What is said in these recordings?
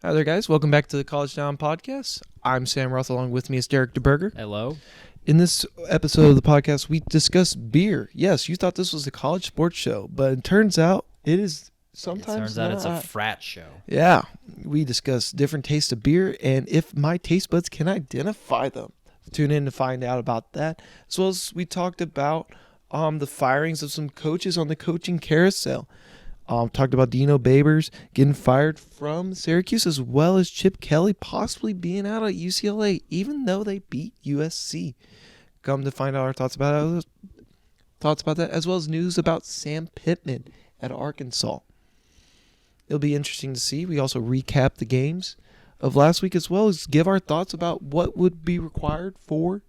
Hi there, guys. Welcome back to the College Town Podcast. I'm Sam Roth. Along with me is Derek DeBurger. Hello. In this episode of the podcast, we discuss beer. Yes, you thought this was a college sports show, but it turns out it is sometimes It turns out it's a not. frat show. Yeah, we discuss different tastes of beer and if my taste buds can identify them. Tune in to find out about that, as well as we talked about the firings of some coaches on the coaching carousel. Talked about Dino Babers getting fired from Syracuse, as well as Chip Kelly possibly being out at UCLA, even though they beat USC. Come to find out our thoughts about that, as well as news about Sam Pittman at Arkansas. It'll be interesting to see. We also recap the games of last week, as well as give our thoughts about what would be required for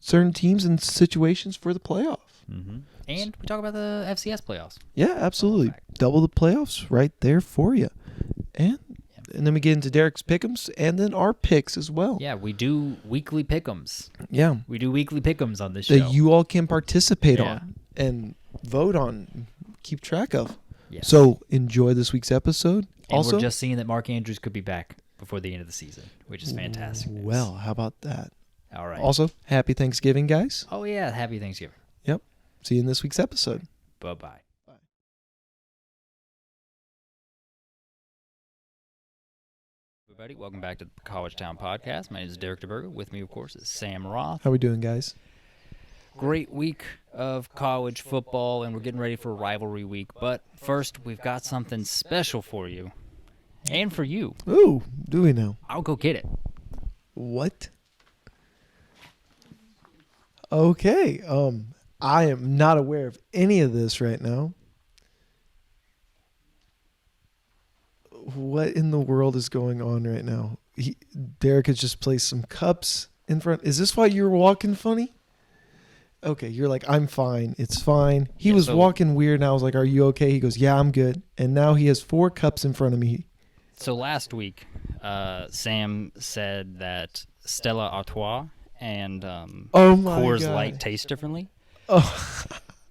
certain teams and situations for the playoff. Mm-hmm. And we talk about the FCS playoffs. Yeah, absolutely. Double the playoffs right there for you. And then we get into Derek's pick'ems and then our picks as well. Yeah, we do weekly pick'ems. Yeah. We do weekly pick'ems on this show. That you all can participate on and vote on, keep track of. Yes. So enjoy this week's episode. And also, we're just seeing that Mark Andrews could be back before the end of the season, which is fantastic news. Well, how about that? All right. Also, happy Thanksgiving, guys. Oh, yeah, happy Thanksgiving. Yep. See you in this week's episode. Bye-bye. Everybody, welcome back to the College Town Podcast. My name is Derek DeBurger. With me, of course, is Sam Roth. How we doing, guys? Great week of college football, and we're getting ready for Rivalry week. But first, we've got something special for you and for you. Ooh, do we know? I'll go get it. What? Okay. I am not aware of any of this right now. What in the world is going on right now? Derek has just placed some cups in front. Is this why you're walking funny? Okay, you're like, I'm fine. It's fine. He was walking weird, and I was like, are you okay? He goes, yeah, I'm good. And now he has 4 cups in front of me. So last week, Sam said that Stella Artois and Coors Light taste differently. Oh.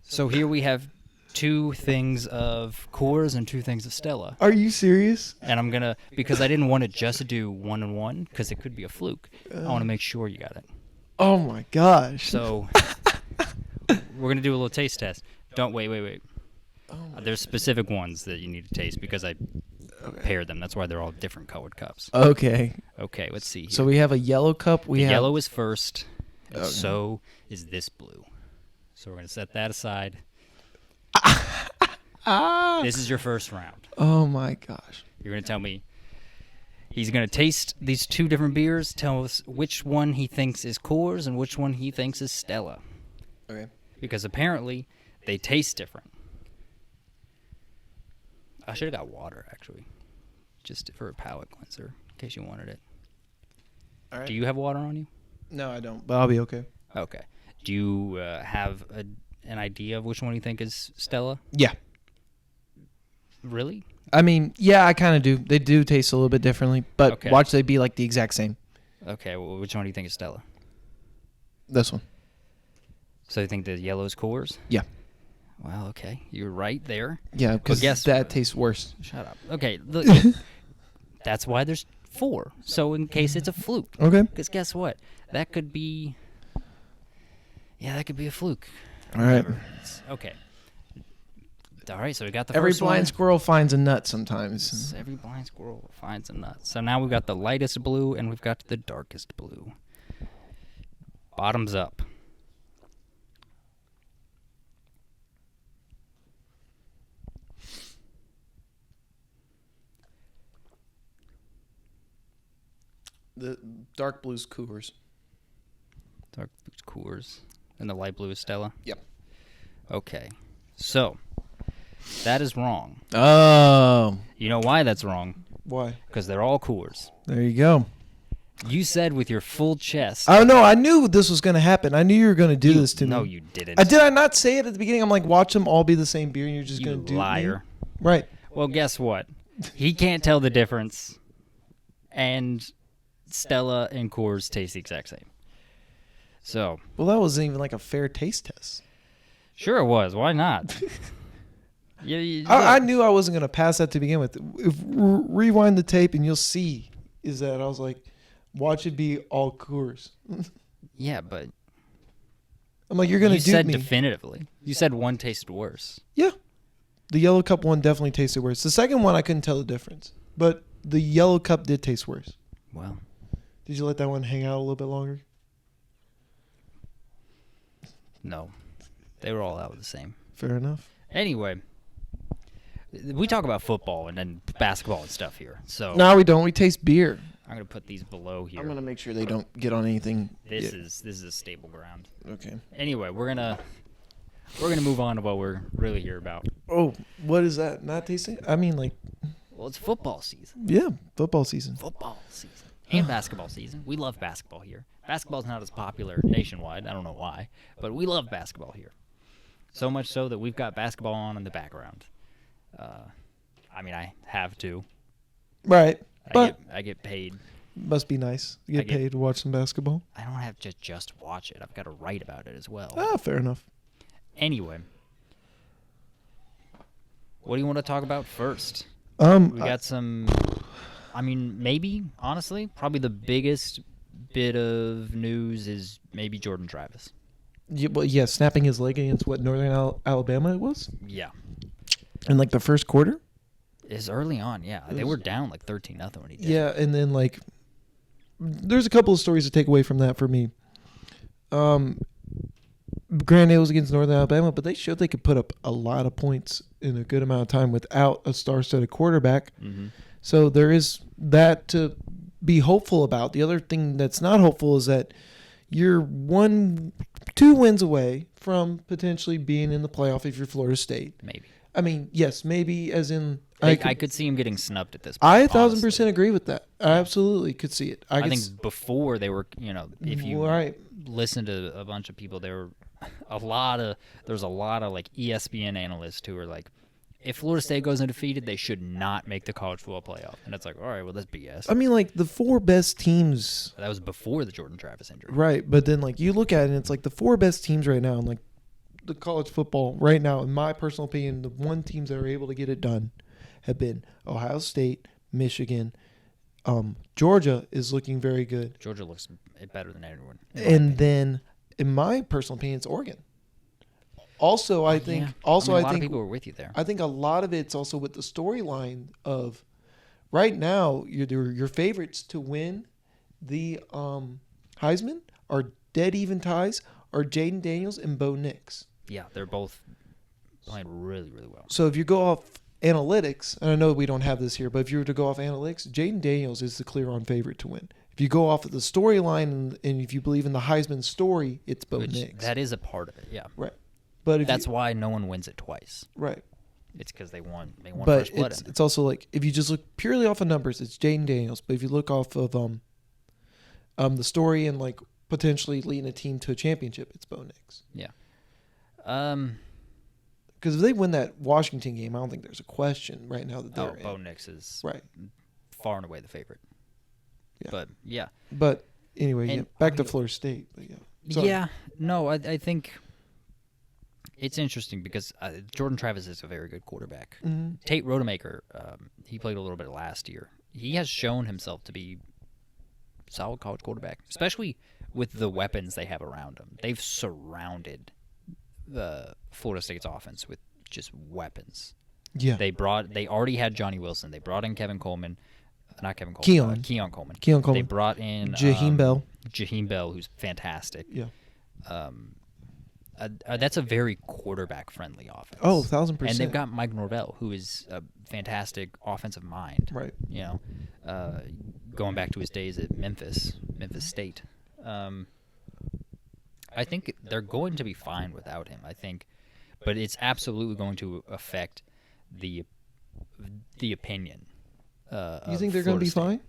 So here we have 2 things of Coors and 2 things of Stella. Are you serious? And I'm going to, because I didn't want to just do 1 and 1, because it could be a fluke. I want to make sure you got it. Oh, my gosh. So we're going to do a little taste test. Don't wait. There's specific ones that you need to taste because I paired them. That's why they're all different colored cups. Okay. Okay, let's see here. So we have a yellow cup. Yellow is first, and so is this blue. So we're going to set that aside. This is your first round. Oh, my gosh. You're going to tell me. He's going to taste these 2 different beers, tell us which one he thinks is Coors and which one he thinks is Stella. Okay. Because apparently they taste different. I should have got water, actually, just for a palate cleanser, in case you wanted it. All right. Do you have water on you? No, I don't, but I'll be okay. Okay. Do you have an idea of which one you think is Stella? Yeah. Really? I mean, yeah, I kind of do. They do taste a little bit differently, but Okay. watch they be like the exact same. Okay, well, which one do you think is Stella? This one. So you think the yellow is Coors? Yeah. Well, okay. You're right there. Yeah, because that tastes worse. Shut up. Okay, look. That's why there's 4. So in case it's a fluke. Okay. Because guess what? That could be... Yeah, that could be a fluke. All right. Okay. All right, so we got the Every first blind one. squirrel finds a nut sometimes. Every blind squirrel finds a nut. So now we've got the lightest blue and we've got the darkest blue. Bottoms up. The dark blue's Coors. Dark blue's Coors. And the light blue is Stella? Yep. Okay. So, that is wrong. Oh. You know why that's wrong? Why? Because they're all Coors. There you go. You said with your full chest. Oh, no, I knew this was going to happen. I knew you were going to do this to me. No, you didn't. Did I not say it at the beginning? I'm like, watch them all be the same beer and you're just going to do it. You liar. Right. Well, guess what? He can't tell the difference. And Stella and Coors taste the exact same. So. Well, that wasn't even like a fair taste test. Sure it was. Why not? I knew I wasn't gonna pass that to begin with. If rewind the tape and you'll see is that I was like, watch it be all Coors. Yeah, but I'm like, you're gonna you dupe said me. definitively. You said one tasted worse. Yeah, the Yellow Cup one definitely tasted worse. The second one I couldn't tell the difference, but the Yellow Cup did taste worse. Well, did you let that one hang out a little bit longer? No, they were all out the same. Fair enough. Anyway, we talk about football and then basketball and stuff here. So No, we don't. We taste beer. I'm gonna put these below here. I'm gonna make sure they don't get on anything. This is a stable ground. Okay. Anyway, we're gonna move on to what we're really here about. Oh, what is that? Not tasting? I mean, like, Well, it's football season. yeah, football season. Football season and basketball season. We love basketball here. Basketball's not as popular nationwide. I don't know why, but we love basketball here. So much so that we've got basketball on in the background. I mean, I have to. Right. But I get paid. must be nice. You get paid to watch some basketball. I don't have to just watch it. I've got to write about it as well. Ah, fair enough. Anyway, what do you want to talk about first? We We got some. I mean, maybe honestly, probably the biggest bit of news is maybe Jordan Travis. yeah, snapping his leg against what Northern Alabama it was Yeah, in like the first quarter. is early on. Yeah, they were down like 13-0 when he did. Yeah, and then like, there's a couple of stories to take away from that for me. Granted, it was against Northern Alabama, but they showed they could put up a lot of points in a good amount of time without a star-studded quarterback. Mm-hmm. So there is that to be hopeful about. The other thing that's not hopeful is that you're 2 wins away from potentially being in the playoff if you're Florida State. Maybe. I mean, yes, maybe as in I could see him getting snubbed at this point. I 1000% honestly. agree with that. I absolutely could see it. I think before they were, if you right. listen to a bunch of people, there's a lot of like ESPN analysts who are like, if Florida State goes undefeated, they should not make the college football playoff. And it's like, all right, well, that's BS. I mean, like the 4 best teams. That was before the Jordan Travis injury. Right, but then like you look at it and it's like the 4 best teams right now and like the college football right now, in my personal opinion, the one teams that are able to get it done have been Ohio State, Michigan. Georgia is looking very good. Georgia looks better than anyone. And then, in my personal opinion, it's Oregon. Also, I think. Yeah. Also, a I lot think of people were with you there. I think a lot of it's also with the storyline of right now. Your favorites to win the Heisman are dead even ties are Jaden Daniels and Bo Nix. Yeah, they're both playing really, really well. So if you go off analytics, and I know we don't have this here, but if you were to go off analytics, Jaden Daniels is the clear-on favorite to win. If you go off of the storyline and if you believe in the Heisman story, it's Bo Nix. That is a part of it, yeah. Right. But if that's why no one wins it twice. Right. It's because they won. They won But first blood. in it. it's also like if you just look purely off of numbers, it's Jaden Daniels. But if you look off of the story and like potentially leading a team to a championship, it's Bo Nix. Yeah. Because if they win that Washington game, I don't think there's a question right now that they're in. Bo Nix is Right. far and away the favorite. Yeah. But yeah. But anyway, And- yeah, back to Florida State. But yeah. Sorry. Yeah. No, I think it's interesting because Jordan Travis is a very good quarterback. Mm-hmm. Tate Rodemaker, he played a little bit last year. He has shown himself to be a solid college quarterback, especially with the weapons they have around him. They've surrounded the Florida State's offense with just weapons. Yeah. They already had Johnny Wilson. They brought in Kevin Coleman. Not Kevin Coleman. Keon Coleman. Keon Coleman. They brought in Jaheim Bell. Jaheim Bell, who's fantastic. Yeah. That's a very quarterback-friendly offense. Oh, 1,000%. And they've got Mike Norvell, who is a fantastic offensive mind. Right. Going back to his days at Memphis State. I think they're going to be fine without him. I think, but it's absolutely going to affect the opinion. You think they're going to be fine?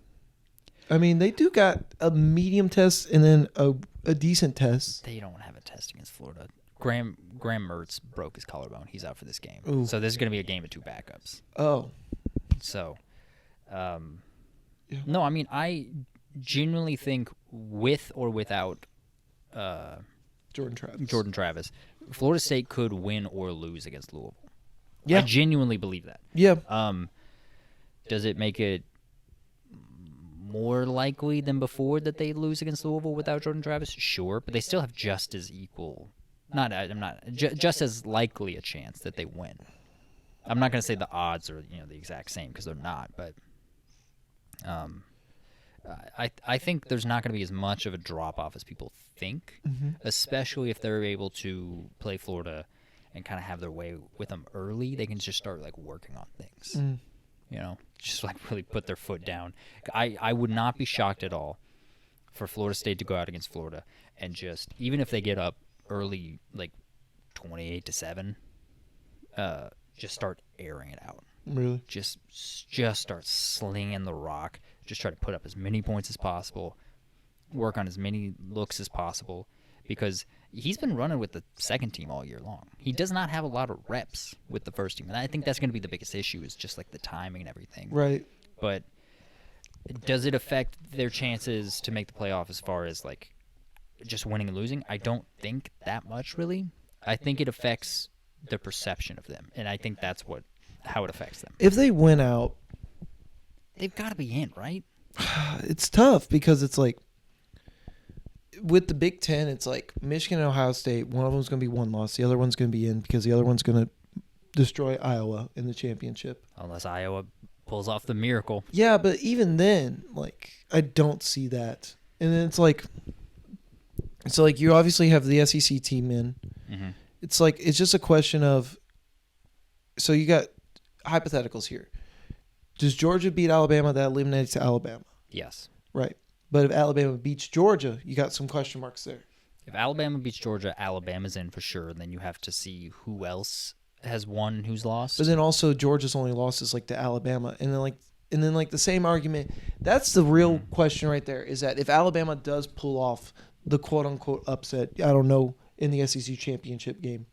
I mean, they do got a medium test and then a decent test. They don't have a test against Florida. Graham Mertz broke his collarbone. He's out for this game. Ooh. So this is going to be a game of 2 backups. Oh. So, Yeah. no, I mean, I genuinely think with or without Jordan Travis. Jordan Travis, Florida State could win or lose against Louisville. Yeah. I genuinely believe that. Yeah. Does it make it more likely than before that they lose against Louisville without Jordan Travis? Sure, but they still have just as equal. Just as likely a chance that they win. I'm not going to say the odds are the exact same because they're not, but I think there's not going to be as much of a drop off as people think, especially if they're able to play Florida and kind of have their way with them early. They can just start like working on things, just like really put their foot down. I would not be shocked at all for Florida State to go out against Florida and just, even if they get up early, like 28-7, just start airing it out. Really? Just start slinging the rock. Just try to put up as many points as possible. Work on as many looks as possible. Because he's been running with the second team all year long. He does not have a lot of reps with the first team. And I think that's going to be the biggest issue is just like the timing and everything. Right. But does it affect their chances to make the playoff as far as like just winning and losing? I don't think that much really. I think it affects the perception of them. And I think that's how it affects them. If they win out, they've got to be in, right? It's tough because it's like with the Big Ten, it's like Michigan and Ohio State. One of them's going to be one loss. The other one's going to be in because the other one's going to destroy Iowa in the championship. Unless Iowa pulls off the miracle. Yeah, but even then, like, I don't see that. And then it's like you obviously have the SEC team in. Mm-hmm. It's like it's just a question of. So you got hypotheticals here. Does Georgia beat Alabama? That eliminates Alabama. Yes. Right. But if Alabama beats Georgia, you got some question marks there. If Alabama beats Georgia, Alabama's in for sure. And then you have to see who else has won and who's lost. But then also Georgia's only loss is like to Alabama. And then the same argument. That's the real question right there, is that if Alabama does pull off the quote unquote upset, I don't know, in the SEC championship game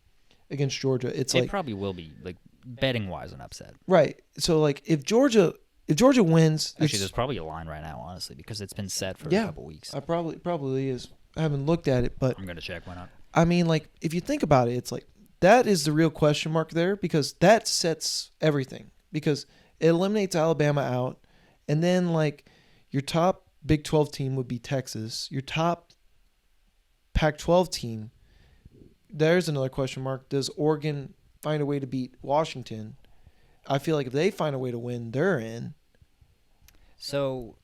against Georgia, it probably will be, like, betting wise, an upset. Right. So like if Georgia wins, actually there's probably a line right now, honestly, because it's been set for a couple weeks. I probably is. I haven't looked at it, but I'm gonna check. Why not? I mean, like, if you think about it, it's like that is the real question mark there, because that sets everything, because it eliminates Alabama out, and then like your top Big 12 team would be Texas. Your top Pac-12 team, there's another question mark. Does Oregon find a way to beat Washington? I feel like if they find a way to win, they're in. So,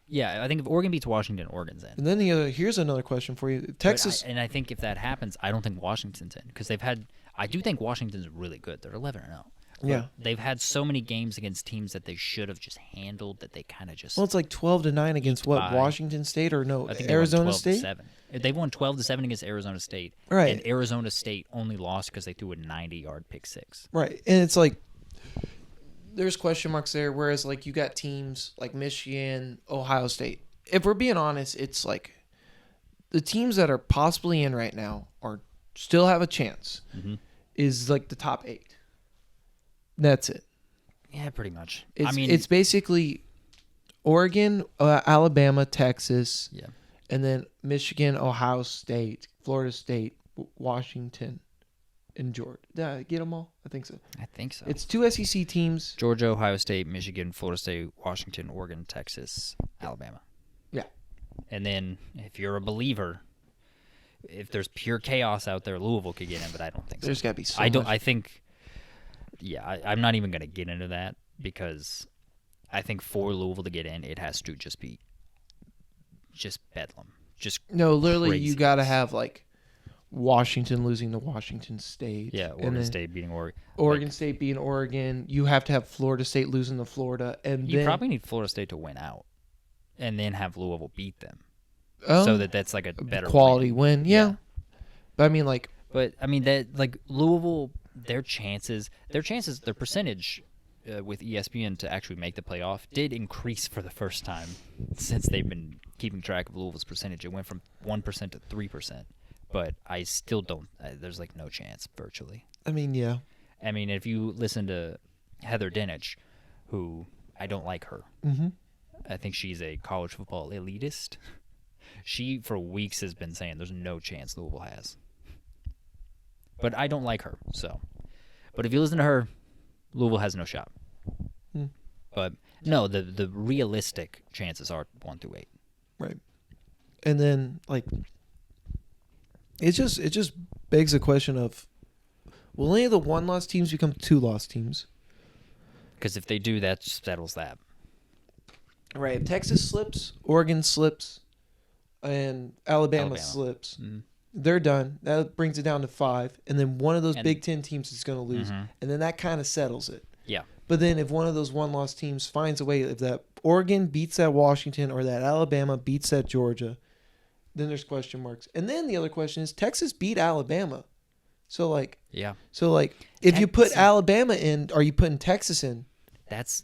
yeah, I think if Oregon beats Washington, Oregon's in. And then here's another question for you. Texas. I think if that happens, I don't think Washington's in, because I do think Washington's really good. They're 11-0. Yeah. They've had so many games against teams that they should have just handled that they kind of just. Well, it's like 12-9 against what, Washington State or no, I think Arizona State? 12-7. They won 12-7 against Arizona State. Right. And Arizona State only lost because they threw a 90-yard pick six. Right. And it's like there's question marks there, whereas like you got teams like Michigan, Ohio State. If we're being honest, it's like the teams that are possibly in right now or still have a chance is like the top 8. That's it. Yeah, pretty much. It's basically Oregon, Alabama, Texas, and then Michigan, Ohio State, Florida State, Washington, and Georgia. Did I get them all? I think so. It's 2 SEC teams. Georgia, Ohio State, Michigan, Florida State, Washington, Oregon, Texas, Alabama. Yeah. And then if you're a believer, if there's pure chaos out there, Louisville could get in, but I don't think so. There's got to be so much. much. I think... Yeah, I'm not even going to get into that, because I think for Louisville to get in, it has to just be bedlam. No, literally, craziness. You got to have like Washington losing to Washington State. Yeah, Oregon State beating Oregon. Oregon State beating Oregon. You have to have Florida State losing to Florida, and you probably need Florida State to win out, and then have Louisville beat them, so that's like a better quality win. Yeah. But I mean, that like Louisville. Their percentage with ESPN to actually make the playoff did increase for the first time since they've been keeping track of Louisville's percentage. It went from 1% to 3%, but I still don't. There's like no chance virtually. I mean, yeah. I mean, if you listen to Heather Dinich, who I don't like her. Mm-hmm. I think she's a college football elitist. She for weeks has been saying there's no chance Louisville has. But I don't like her, so. But if you listen to her, Louisville has no shot. Hmm. But no, the realistic chances are 1 through 8. Right. And then like it just begs the question of, will any of the 1-loss teams become 2-loss teams? Because if they do, that settles that. Right. If Texas slips, Oregon slips, and Alabama slips, they're done. That brings it down to 5. And then one of those Big Ten teams is going to lose. Mm-hmm. And then that kind of settles it. Yeah. But then if one of those 1-loss teams finds a way, if that Oregon beats that Washington or that Alabama beats that Georgia, then there's question marks. And then the other question is, Texas beat Alabama. So, like, if you put Alabama in, are you putting Texas in? That's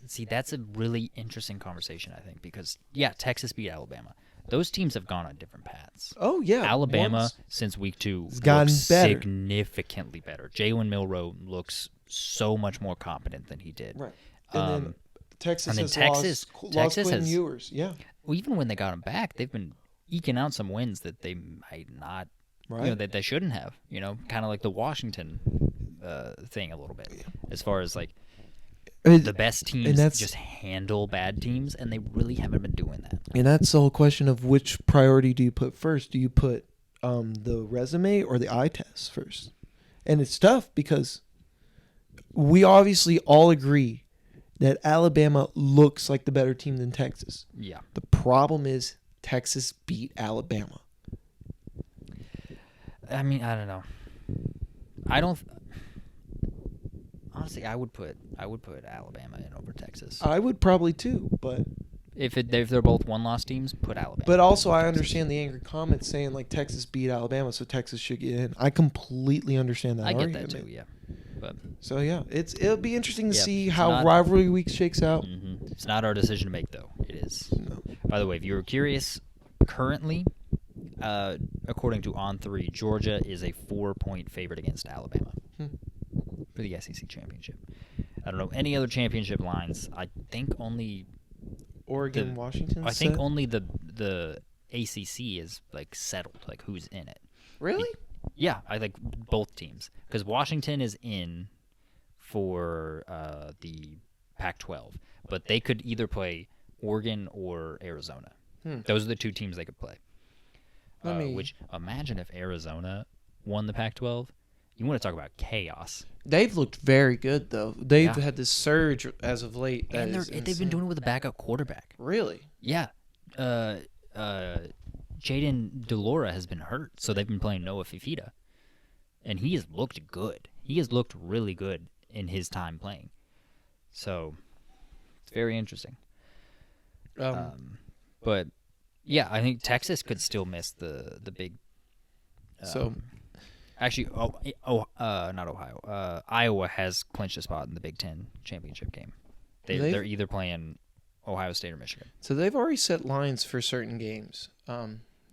a really interesting conversation, I think, because, Texas beat Alabama. Those teams have gone on different paths. Oh, yeah. Alabama, since week 2, has gotten better. Significantly better. Jalen Milroe looks so much more competent than he did. Right. And then Texas has lost Quentin Ewers. Yeah. Well, even when they got him back, they've been eking out some wins that they might not, that they shouldn't have. Kind of like the Washington thing a little bit, as far as like the best teams just handle bad teams, and they really haven't been doing that. And that's the whole question of which priority do you put first? Do you put the resume or the eye test first? And it's tough because we obviously all agree that Alabama looks like the better team than Texas. Yeah. The problem is Texas beat Alabama. I mean, I don't know. Honestly, I would put Alabama in over Texas. I would probably too, but if they're both 1-loss teams, put Alabama. But also, I understand the angry comments saying like Texas beat Alabama, so Texas should get in. I completely understand that. I argument. get that too, yeah. But so yeah, it'll be interesting to see how rivalry week shakes out. Mm-hmm. It's not our decision to make, though. It is. No. By the way, if you were curious, currently, according to On3, Georgia is a 4-point favorite against Alabama for the SEC championship. I don't know any other championship lines. I think only Oregon, Washington. I think only the ACC is like settled, like who's in it. Really? Yeah, I think both teams, because Washington is in for the Pac-12, but they could either play Oregon or Arizona. Those are the 2 teams they could play. Which, imagine if Arizona won the Pac-12. You want to talk about chaos. They've looked very good, though. They've had this surge as of late. And they've been doing it with a backup quarterback. Really? Yeah. Jaden Delora has been hurt, so they've been playing Noah Fifita. And he has looked good. He has looked really good in his time playing. So, it's very interesting. But, yeah, I think Texas could still miss the big... Actually, not Ohio. Iowa has clinched a spot in the Big Ten championship game. They're either playing Ohio State or Michigan. So they've already set lines for certain games.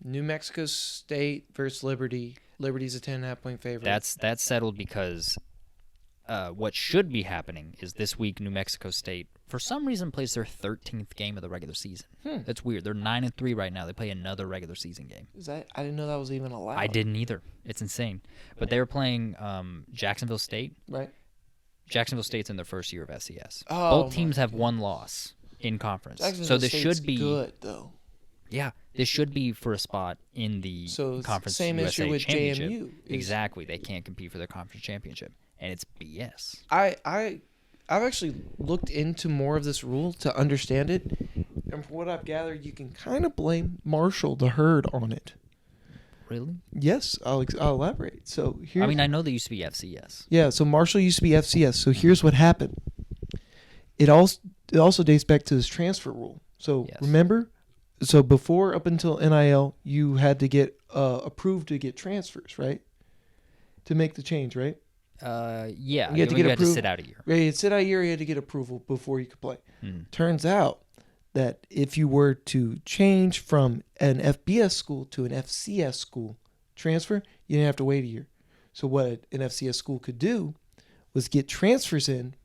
New Mexico State versus Liberty. Liberty's a 10.5-point favorite. That's settled because what should be happening is this week New Mexico State, for some reason, plays their 13th game of the regular season. That's weird. They're 9-3 right now. They play another regular season game. I didn't know that was even allowed. I didn't either. It's insane. But they were playing Jacksonville State. Right. Jacksonville State's in their first year of SCS. Oh, both teams have one loss in conference. So this State's should be good, though. Yeah, this should be for a spot in the Conference same USA issue with Championship. JMU. Exactly. They can't compete for their conference championship. And it's BS. I've actually looked into more of this rule to understand it. And from what I've gathered, you can kind of blame Marshall, the herd, on it. Really? Yes, I'll elaborate. So I mean, I know they used to be FCS. Yeah, so Marshall used to be FCS. So here's what happened. It also dates back to this transfer rule. So remember, so before up until NIL, you had to get approved to get transfers, right? To make the change, right? Yeah. You had to sit out a year. Yeah, you had to sit out a year. You had to get approval before you could play. Turns out that if you were to change from an FBS school to an FCS school transfer, you didn't have to wait a year. So what an FCS school could do was get transfers in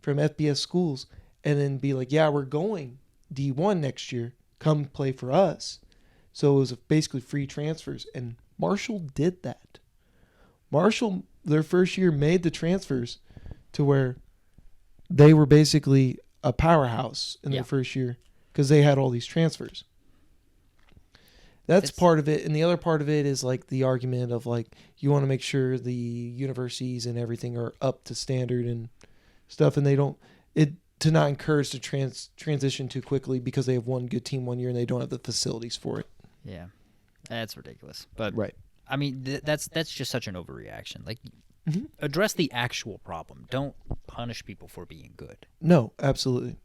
from FBS schools and then be like, yeah, we're going D1 next year. Come play for us. So it was basically free transfers. And Marshall did that. Marshall, their first year, made the transfers to where they were basically a powerhouse in Yeah. their first year because they had all these transfers. That's part of it. And the other part of it is like the argument of like you want to make sure the universities and everything are up to standard and stuff, and they don't to not encourage the transition too quickly because they have one good team one year and they don't have the facilities for it. Yeah, that's ridiculous. But Right. I mean, that's just such an overreaction. Like, Mm-hmm. address the actual problem. Don't punish people for being good. No, absolutely.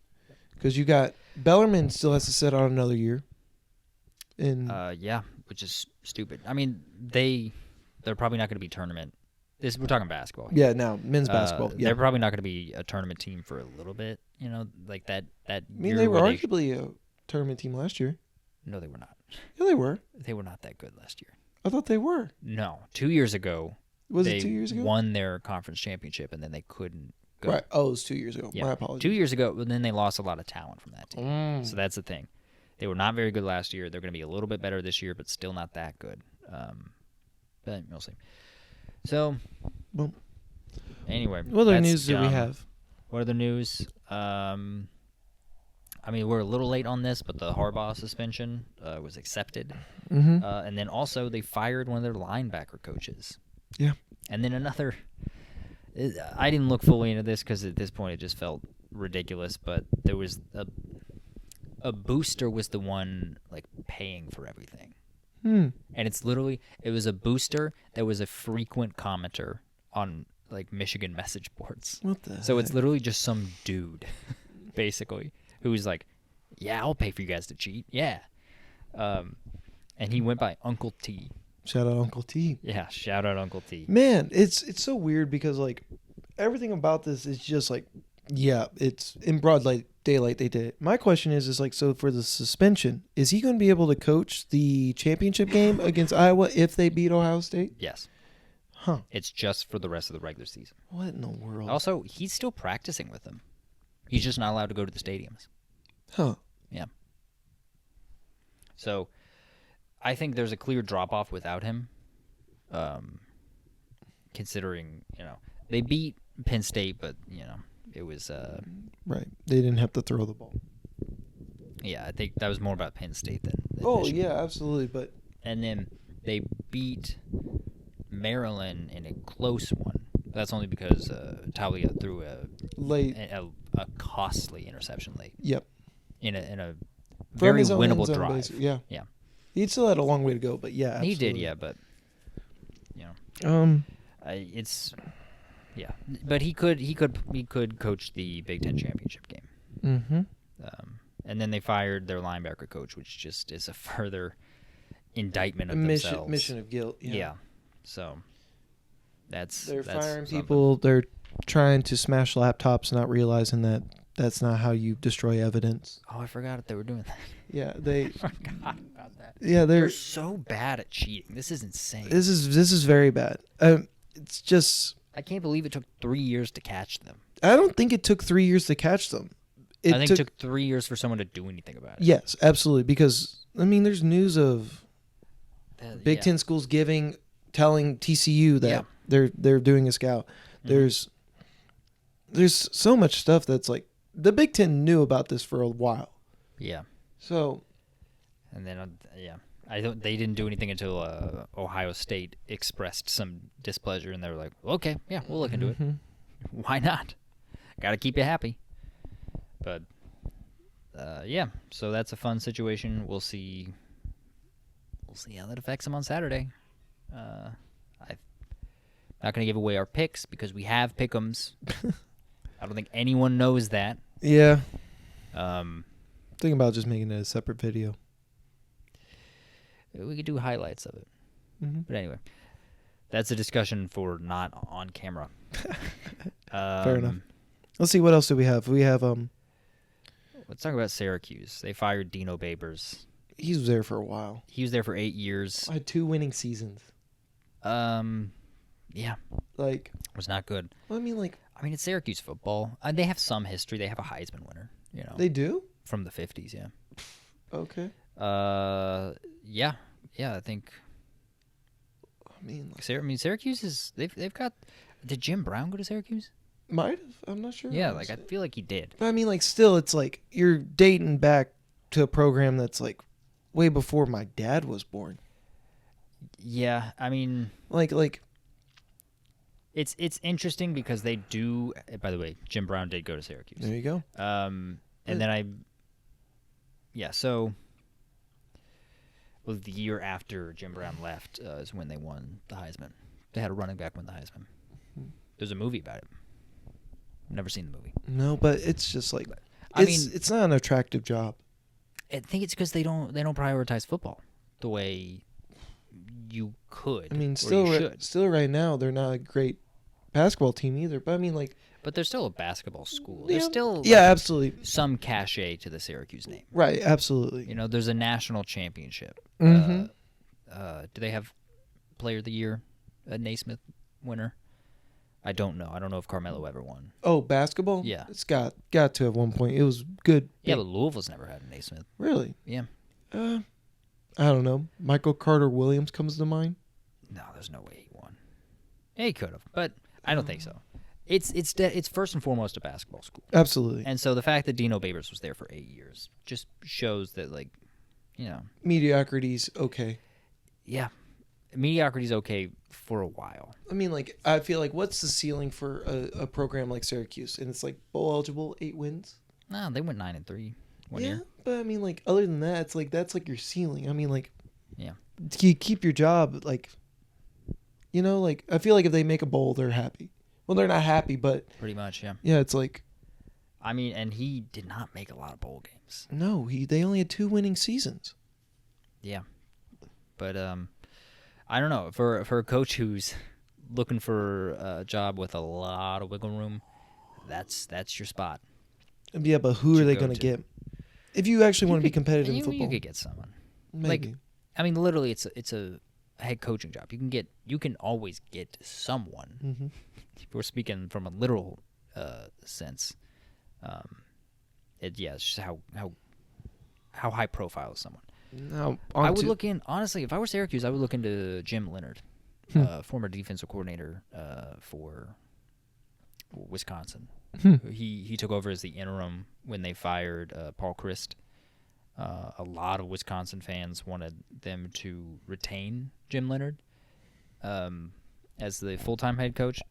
Because you got Bellarmine still has to sit out another year. And Yeah, which is stupid. I mean, they're probably not going to be tournament. We're talking basketball. yeah, now men's basketball. Yeah, They're probably not going to be a tournament team for a little bit. You know, like that. I mean, they were arguably a tournament team last year. No, they were not. Yeah, they were. They were not that good last year. I thought they were. No, 2 years ago. Was they it 2 years ago? Won their conference championship, and then they couldn't go. Right. Oh, it was 2 years ago. Yeah. My apologies. 2 years ago, and then they lost a lot of talent from that team. Mm. So that's the thing. They were not very good last year. They're going to be a little bit better this year, but still not that good. But we'll see. So, Well, anyway. what other that's news do we dumb. have? What other news? I mean, we're a little late on this, but the Harbaugh suspension was accepted. Mm-hmm. And then also they fired one of their linebacker coaches. Yeah. And then another. I didn't look fully into this because at this point it just felt ridiculous. But there was a booster was the one like paying for everything, and it was a booster that was a frequent commenter on like Michigan message boards. What the? So it's heck? literally just some dude, basically, who's like, "Yeah, I'll pay for you guys to cheat." Yeah. And he went by Uncle T. Shout out Uncle T. Yeah, shout out Uncle T. Man, it's so weird because like everything about this is just like, yeah, it's in broad daylight they did it. My question is like, so for the suspension, is he going to be able to coach the championship game against Iowa if they beat Ohio State? Yes. Huh. It's just for the rest of the regular season. What in the world? Also, he's still practicing with them. He's just not allowed to go to the stadiums. Huh. Yeah. So, I think there's a clear drop-off without him, considering, they beat Penn State, but, it was, Right. They didn't have to throw the ball. yeah, I think that was more about Penn State than Oh, Michigan. yeah, absolutely. But And then they beat Maryland in a close one. That's only because Talia threw late. a costly interception late Yep. in a From very his own end winnable zone, drive. basically. Yeah. Yeah. He still had a long way to go, but yeah, absolutely. He did, yeah, but it's yeah, but he could coach the Big Ten championship game. Mm-hmm. And then they fired their linebacker coach, which just is a further indictment of Mission themselves. of guilt. Yeah. So that's They're that's firing something. people. They're trying to smash laptops, not realizing that that's not how you destroy evidence. Oh, I forgot that they were doing that. Yeah, they. I forgot about that. Yeah, They're they're. so bad at cheating. This is insane. This is very bad. It's just. I can't believe it took 3 years to catch them. I don't think it took 3 years to catch them. I think it took 3 years for someone to do anything about it. Yes, absolutely. Because I mean, there's news of Big Yeah. Ten schools telling TCU that they're doing a scout. Mm-hmm. There's so much stuff that's like the Big Ten knew about this for a while. Yeah. So And then, they didn't do anything until Ohio State expressed some displeasure, and they were like, okay, yeah, we'll look into it. Why not? Got to keep you happy. But, yeah, so that's a fun situation. We'll see how that affects them on Saturday. I'm not going to give away our picks because we have pick'ems. I don't think anyone knows that. yeah, Um, thinking about just making it a separate video. we could do highlights of it. Mm-hmm. But anyway, that's a discussion for not on camera. Fair enough. Let's see, what else do we have? We have Let's talk about Syracuse. They fired Dino Babers. he was there for a while. He was there for 8 years. I had 2 winning seasons. Yeah, Like, was not good. well, I mean, like It's Syracuse football. They have some history. They have a Heisman winner, they do. from the 50s, yeah. Okay. Yeah, I think. I mean, like, Syracuse is they've got. Did Jim Brown go to Syracuse? Might have. I'm not sure. Yeah, like I feel like he did. But I mean, like, still, it's like you're dating back to a program that's like way before my dad was born. Yeah, I mean, Like. it's interesting because they do. By the way, Jim Brown did go to Syracuse. There you go. And then so. Well, the year after Jim Brown left is when they won the Heisman. They had a running back win the Heisman. There's a movie about it. Never seen the movie. No, but it's just like I mean, it's not an attractive job. I think it's because they don't prioritize football the way you could. I mean, still still right now they're not a great basketball team either. But I mean, like, but they're still a basketball school. Yeah, There's still absolutely some cachet to the Syracuse name. right, absolutely. You know, there's a national championship. Mm-hmm. Do they have Player of the Year, a Naismith winner? I don't know. I don't know if Carmelo ever won. Oh, basketball? Yeah. It's got to at one point. It was good. Yeah, but Louisville's never had a Naismith. Really? Yeah. I don't know. Michael Carter Williams comes to mind. No, there's no way he won. Yeah, he could have, but I don't think so. It's first and foremost a basketball school. Absolutely. And so the fact that Dino Babers was there for 8 years just shows that, like, you know, mediocrity's okay. Yeah, mediocrity's okay for a while. I mean, like, I feel like what's the ceiling for a program like Syracuse? And it's like bowl eligible, 8 wins. No, they went 9-3 one year. But I mean, like, other than that, it's like that's like your ceiling. I mean, like, yeah, you keep your job, like, you know, like I feel like if they make a bowl, they're happy. Well, they're not happy, but pretty much, yeah. Yeah, it's like, I mean, and he did not make a lot of bowl games. No, they only had 2 winning seasons. Yeah, but I don't know, for a coach who's looking for a job with a lot of wiggle room, that's your spot. Yeah, but who are they going to get? If you actually want to be competitive in football, you could get someone. Maybe. Like, I mean, literally, it's a head coaching job. You can always get someone. Mm-hmm. If we're speaking from a literal sense, it's just how high profile is someone. Now, I would look in, honestly, if I were Syracuse, I would look into Jim Leonard, former defensive coordinator for Wisconsin. He took over as the interim when they fired Paul Christ. A lot of Wisconsin fans wanted them to retain Jim Leonard as the full-time head coach.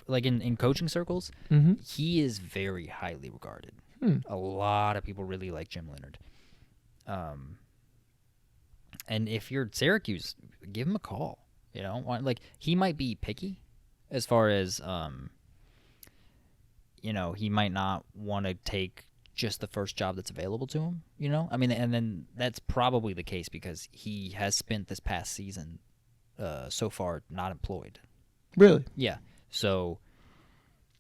Like in coaching circles, he is very highly regarded. A lot of people really like Jim Leonard. And if you're Syracuse, give him a call. You know, like, he might be picky as far as, you know, he might not want to take just the first job that's available to him, you know? I mean, and then that's probably the case because he has spent this past season so far not employed. Really? Yeah. So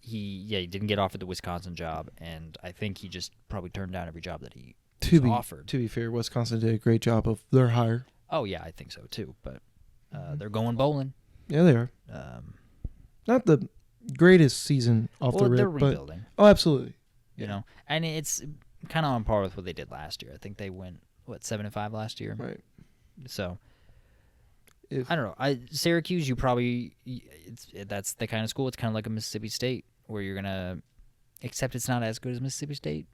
he didn't get offered the Wisconsin job, and I think he just probably turned down every job that he offered. To be fair, Wisconsin did a great job of their hire. Oh, yeah, I think so too, but they're going bowling. Yeah, they are. Not the greatest season off the rip, they're rebuilding. Oh, absolutely. You know, and it's kind of on par with what they did last year. I think they went 7-5 last year. Right. So I don't know. Syracuse, you probably that's the kind of school. It's kind of like a Mississippi State where you're gonna, except it's not as good as Mississippi State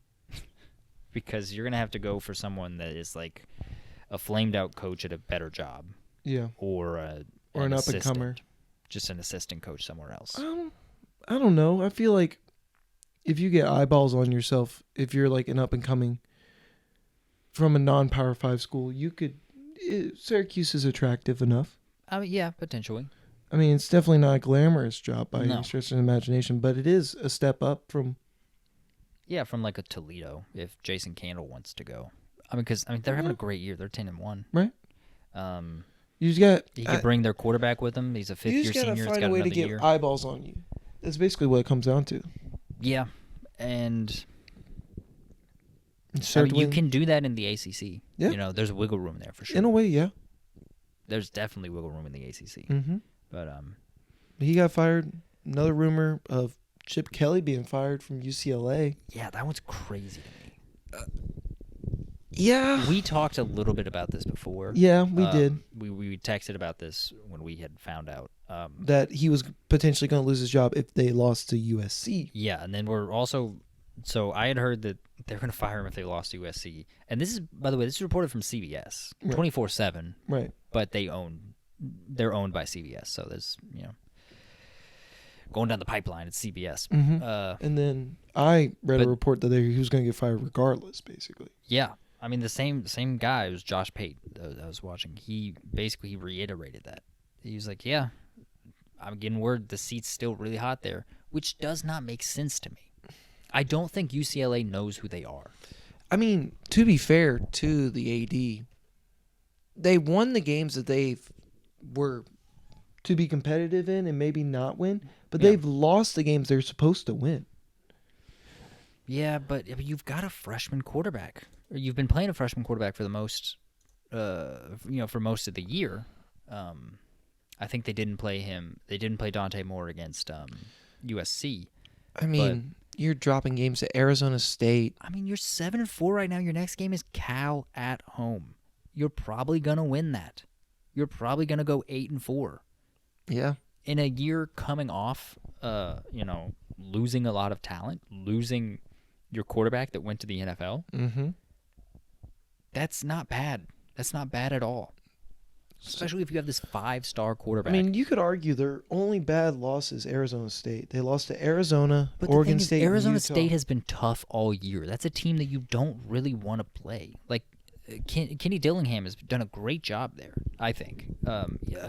because you're gonna have to go for someone that is like a flamed out coach at a better job. Yeah. Or an up and comer, just an assistant coach somewhere else. I don't know. I feel like if you get eyeballs on yourself, if you're like an up and coming from a non-Power 5 school, Syracuse is attractive enough. I mean, yeah, potentially. I mean, it's definitely not a glamorous job by No. any stretch of the imagination, but it is a step up from. Yeah, from like a Toledo, if Jason Candle wants to go. I mean, because they're having a great year. They're 10-1. Right. You just got. He could bring their quarterback with him. He's a fifth-year senior. You just He's gotta got find a way to another get year. eyeballs on you. That's basically what it comes down to. Yeah, and You you can do that in the ACC. Yeah. You know, there's wiggle room there for sure. In a way, yeah. There's definitely wiggle room in the ACC. Mm-hmm. But he got fired. Another rumor of Chip Kelly being fired from UCLA. yeah, that one's crazy to me. Yeah. We talked a little bit about this before. Yeah, we did. We texted about this when we had found out that he was potentially going to lose his job if they lost to USC. Yeah, and then we're also. So I had heard that they're going to fire him if they lost to USC, and this is, by the way, this is reported from CBS, 24/7. Right. But they're owned by CBS, so there's going down the pipeline. It's CBS. Mm-hmm. And then I read a report that he was going to get fired regardless, basically. Yeah, I mean the same guy. It was Josh Pate that I was watching. He basically reiterated that. He was like, "Yeah, I'm getting word the seat's still really hot there," which does not make sense to me. I don't think UCLA knows who they are. I mean, to be fair to the AD, they won the games that they were to be competitive in and maybe not win, but they've lost the games they're supposed to win. Yeah, but you've got a freshman quarterback. Or you've been playing a freshman quarterback for the most, for most of the year. I think they didn't play him. They didn't play Dante Moore against USC. I mean, you're dropping games to Arizona State. I mean, you're 7-4 right now. Your next game is Cal at home. You're probably gonna win that. You're probably gonna go 8-4. Yeah. In a year coming off, losing a lot of talent, losing your quarterback that went to the NFL. Mm-hmm. That's not bad. That's not bad at all. Especially if you have this 5-star quarterback. I mean, you could argue their only bad loss is Arizona State. They lost to Arizona, but Oregon State, Arizona Utah. State has been tough all year. That's a team that you don't really want to play. Like, Kenny Dillingham has done a great job there, I think. I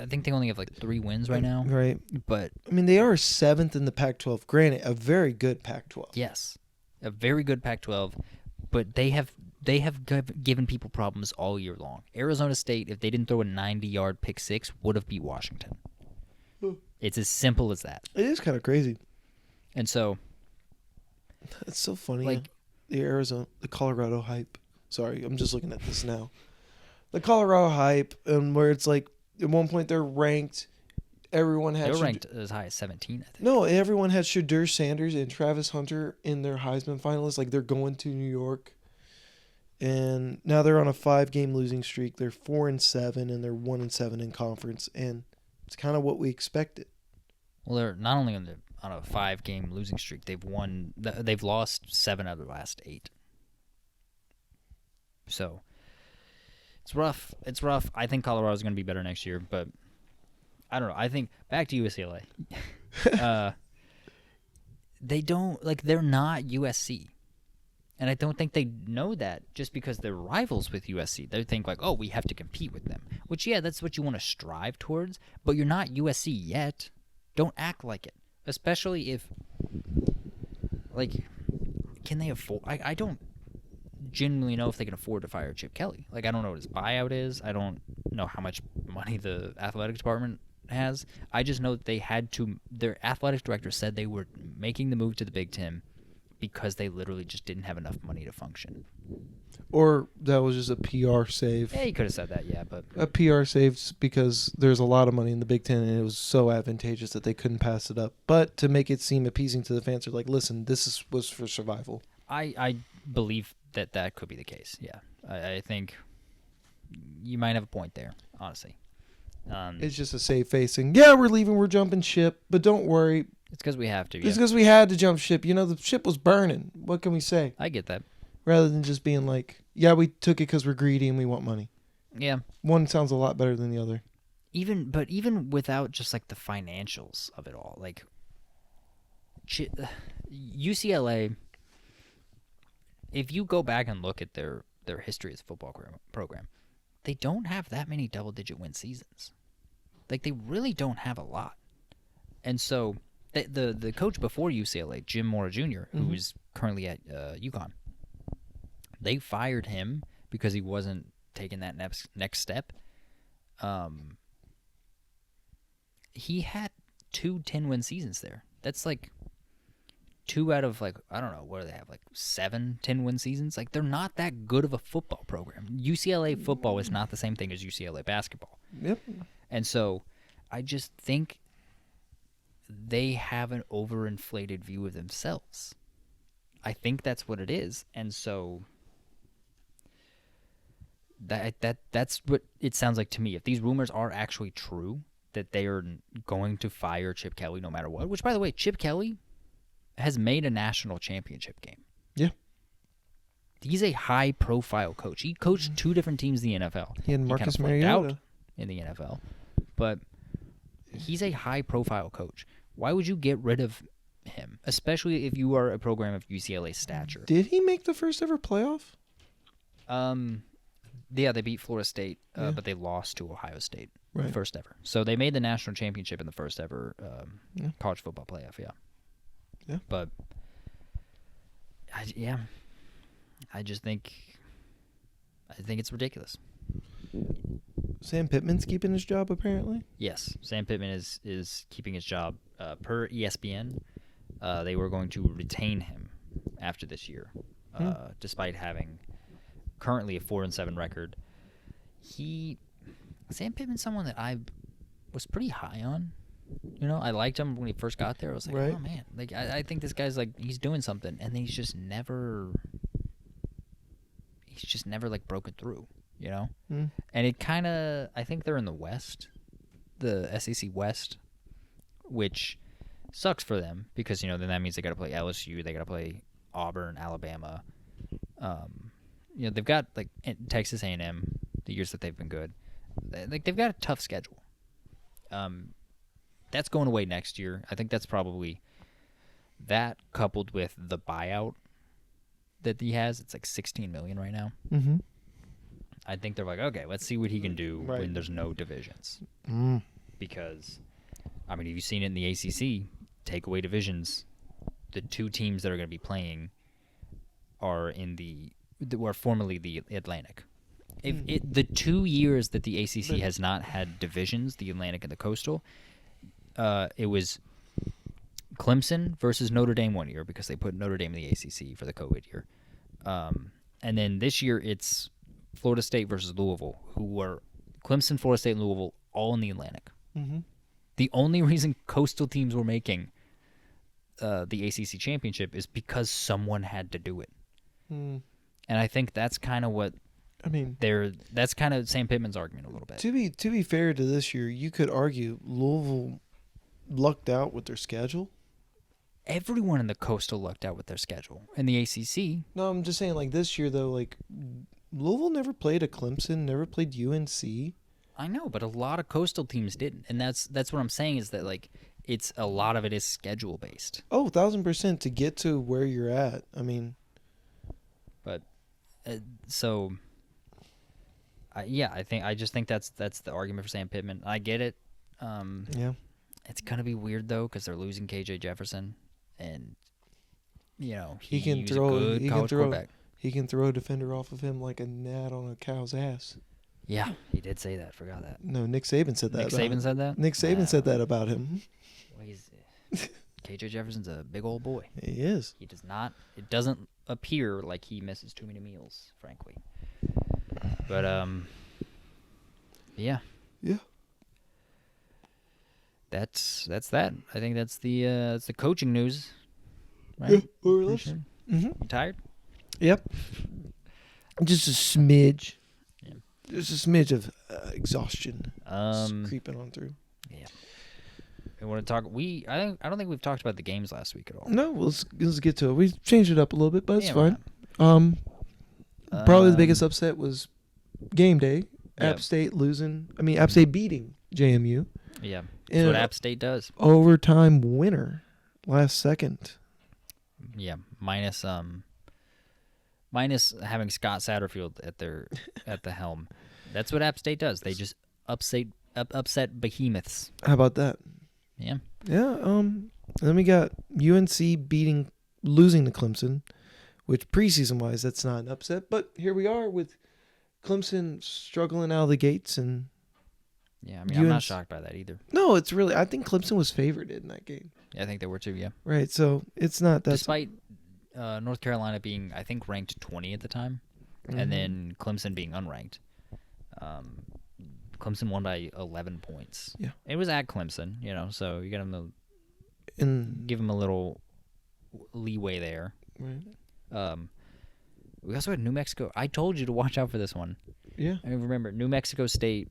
think they only have like 3 wins right now. Right. But I mean, they are 7th in the Pac-12. Granted, a very good Pac-12. Yes, a very good Pac-12. But they have given people problems all year long. Arizona State, if they didn't throw a 90-yard pick six, would have beat Washington. It's as simple as that. It is kind of crazy. And so, it's so funny. Like the Colorado hype. Sorry, I'm just looking at this now. The Colorado hype, and where it's like at one point they're ranked. Everyone had they were ranked as high as 17, I think. No, everyone had Shedeur Sanders and Travis Hunter in their Heisman finalists. Like, they're going to New York. And now they're on a 5-game losing streak. They're 4-7, and they're 1-7 in conference. And it's kind of what we expected. Well, they're not only on a 5-game losing streak. They've lost 7 out of the last 8. So it's rough. It's rough. I think Colorado's going to be better next year, but I don't know. I think back to UCLA. They're not USC. And I don't think they know that just because they're rivals with USC. They think like, oh, we have to compete with them. Which, yeah, that's what you want to strive towards. But you're not USC yet. Don't act like it. Especially if, like, can they afford... I don't genuinely know if they can afford to fire Chip Kelly. Like, I don't know what his buyout is. I don't know how much money the athletic department has. I just know that they had to... Their athletic director said they were making the move to the Big Ten because they literally just didn't have enough money to function. Or that was just a PR save. Yeah, you could have said that, yeah, but... A PR save because there's a lot of money in the Big Ten, and it was so advantageous that they couldn't pass it up. But to make it seem appeasing to the fans, they're like, listen, was for survival. I believe that could be the case, yeah. I think you might have a point there, honestly. It's just a safe facing. Yeah, we're leaving, we're jumping ship, but don't worry. It's because we have to. It's because we had to jump ship. You know, the ship was burning. What can we say? I get that. Rather than just being like, yeah, we took it because we're greedy and we want money. Yeah. One sounds a lot better than the other. Even without just like the financials of it all, like UCLA, if you go back and look at their history as a football program, they don't have that many double-digit win seasons. Like, they really don't have a lot. And so the coach before UCLA, Jim Mora Jr., who's currently at UConn, they fired him because he wasn't taking that next step. He had 2 10-win seasons there. That's like 2 out of, like, I don't know, what do they have, like 7 10-win seasons? Like, they're not that good of a football program. UCLA football is not the same thing as UCLA basketball. Yep. And so I just think they have an overinflated view of themselves. I think that's what it is. And so that's what it sounds like to me. If these rumors are actually true, that they are going to fire Chip Kelly no matter what. Which, by the way, Chip Kelly has made a national championship game. Yeah. He's a high-profile coach. He coached 2 different teams in the NFL. He had Marcus kind of flamed out Mariota in the NFL, but he's a high-profile coach. Why would you get rid of him, especially if you are a program of UCLA stature? Did he make the first ever playoff? Yeah, they beat Florida State, Yeah. but they lost to Ohio State, Right. first ever. So they made the national championship in the first ever Yeah. college football playoff. Yeah. Yeah. But I just think it's ridiculous. Sam Pittman's keeping his job apparently. Yes, Sam Pittman is keeping his job. Per ESPN, they were going to retain him after this year, despite having currently a 4-7 record. Sam Pittman's someone that I was pretty high on. You know, I liked him when he first got there. I was like, Right. oh man, like I think this guy's like he's doing something, and then he's just never like broken through. You know, and it kind of I think they're in the West, the SEC West, which sucks for them because then that means they got to play LSU, they got to play Auburn, Alabama. They've got like Texas A&M the years that they've been good. They've got a tough schedule. That's going away next year. I think that's probably that coupled with the buyout that he has. It's like $16 million right now. Mm-hmm. I think they're like, okay, let's see what he can do Right. when there's no divisions. Mm. Because, I mean, if you've seen it in the ACC, take away divisions, the 2 teams that are going to be playing are were formerly the Atlantic. The 2 years that the ACC has not had divisions, the Atlantic and the Coastal, it was Clemson versus Notre Dame one year because they put Notre Dame in the ACC for the COVID year. And then this year it's Florida State versus Louisville, who were Clemson, Florida State, and Louisville all in the Atlantic. Mm-hmm. The only reason coastal teams were making the ACC championship is because someone had to do it. Mm. And I think that's kind of what that's kind of Sam Pittman's argument a little bit. To be fair to this year, you could argue Louisville lucked out with their schedule. Everyone in the coastal lucked out with their schedule. In the ACC, No, I'm just saying like this year though, like Louisville never played a Clemson, never played UNC. I know, but a lot of coastal teams didn't, and that's what I'm saying is that like it's a lot of it is schedule based. Oh, 1,000% to get to where you're at. I mean, but I just think that's the argument for Sam Pittman. I get it. yeah. It's gonna be weird though because they're losing KJ Jefferson, and He can he's throw. a good He can college throw. quarterback. He can throw a defender off of him like a gnat on a cow's ass. Yeah, he did say that. Forgot that. No, Nick Saban said that. Nick Saban said that. Nick Saban Wow. said that about him. Well, KJ Jefferson's a big old boy. He is. He does not. It doesn't appear like he misses too many meals, frankly. But yeah. Yeah. That's that. I think that's the coaching news. Right? Yeah, more or Pretty less. sure? Mm-hmm. You tired? Yep. Just a smidge. Yeah. Just a smidge of exhaustion. Just creeping on through. Yeah. We want to talk. I don't think we've talked about the games last week at all. No, let's get to it. We changed it up a little bit, but it's Yeah, fine. why Probably the biggest upset was game day. Yep. App State beating JMU. Yeah. And That's what App State does. Overtime winner, last second. Yeah. Minus having Scott Satterfield at the helm. That's what App State does. They just upset behemoths. How about that? Yeah. Yeah. Then we got UNC losing to Clemson, which preseason wise that's not an upset, but here we are with Clemson struggling out of the gates, and Yeah. I mean, I'm not shocked by that either. no, it's really I think Clemson was favored in that game. Yeah, I think they were too. Yeah. Right. So it's not that. Despite North Carolina being, I think, ranked 20 at the time, and then Clemson being unranked. Clemson won by 11 points. Yeah. It was at Clemson, so you got them And give them a little leeway there. right. We also had New Mexico. I told you to watch out for this one. Yeah. I remember New Mexico State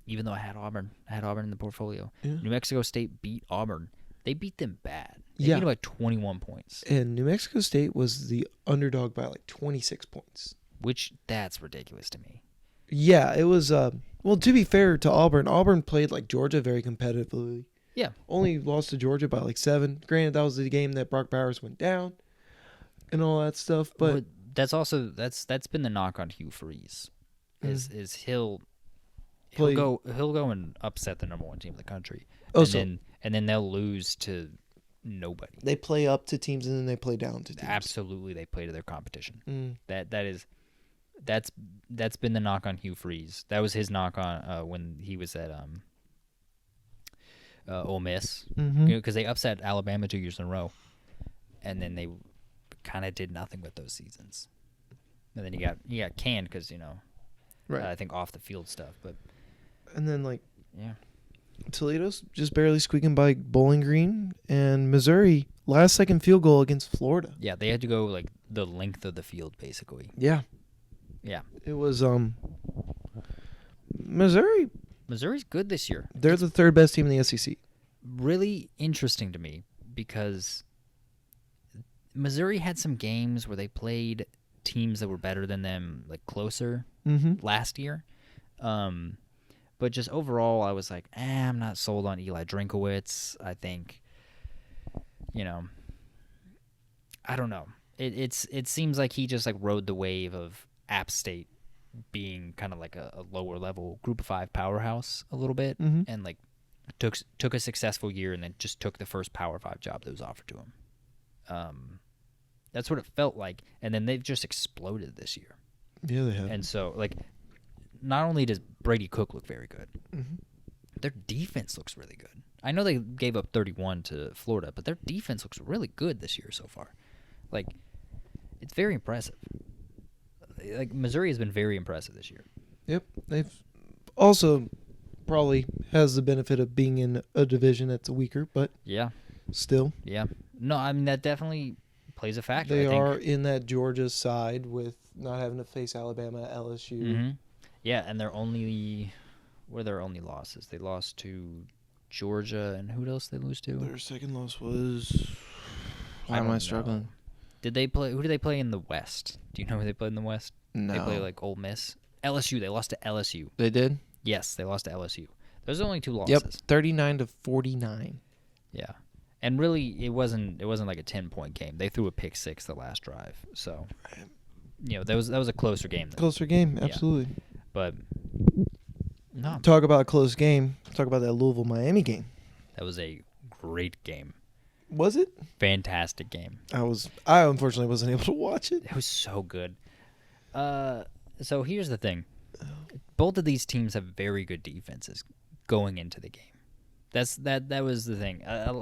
even though I had Auburn in the portfolio. Yeah. New Mexico State beat Auburn. They beat them bad. They Yeah. beat them by 21 points, And New Mexico State was the underdog by like 26 points. which that's ridiculous to me. Yeah, it was. Well, to be fair to Auburn played like Georgia very competitively. Yeah. Only lost to Georgia by like 7. Granted, that was the game that Brock Bowers went down and all that stuff. But that's been the knock on Hugh Freeze. Is he'll go and upset the number 1 team in the country. And then they'll lose to nobody. They play up to teams and then they play down to teams. Absolutely, they play to their competition. That's been the knock on Hugh Freeze. That was his knock on when he was at Ole Miss, because they upset Alabama 2 years in a row, and then they kind of did nothing with those seasons. And then he got canned because Right. I think off the field stuff, but And then like yeah. Toledo's just barely squeaking by Bowling Green, and Missouri last second field goal against Florida. Yeah, they had to go like the length of the field basically. Yeah. Yeah. It was Missouri. Missouri's good this year. They're the 3rd best team in the SEC. Really interesting to me because Missouri had some games where they played teams that were better than them, like closer last year. But just overall, I was like, I'm not sold on Eli Drinkowitz. I think, I don't know. It seems like he just like rode the wave of App State being kind of like a lower level Group of 5 powerhouse a little bit, and like took a successful year and then just took the first Power 5 job that was offered to him. That's what it felt like, and then they've just exploded this year. Yeah, they have. And so, like, not only does Brady Cook look very good, their defense looks really good. I know they gave up 31 to Florida, but their defense looks really good this year so far. Like, it's very impressive. Like, Missouri has been very impressive this year. Yep. They've also probably has the benefit of being in a division that's weaker, but Yeah. still. Yeah. No, I mean, that definitely plays a factor. They I think. are in that Georgia side with not having to face Alabama, LSU. Yeah, and what are their only losses? They lost to Georgia, and who else did they lose to? Their second loss was. Why am don't I know. struggling? Who did they play in the West? Do you know who they played in the West? No. They played like Ole Miss. LSU. They lost to LSU. They did? Yes, they lost to LSU. Those are only 2 losses. Yep. 39-49. Yeah. And really, it wasn't like a 10-point game. They threw a pick 6 the last drive. So, that was a closer game. Closer game, absolutely. But no, Talk about a close game. Talk about that Louisville-Miami game. that was a great game. Was it? Fantastic game. I unfortunately wasn't able to watch it. It was so good. So here's the thing. Both of these teams have very good defenses going into the game. That was the thing. A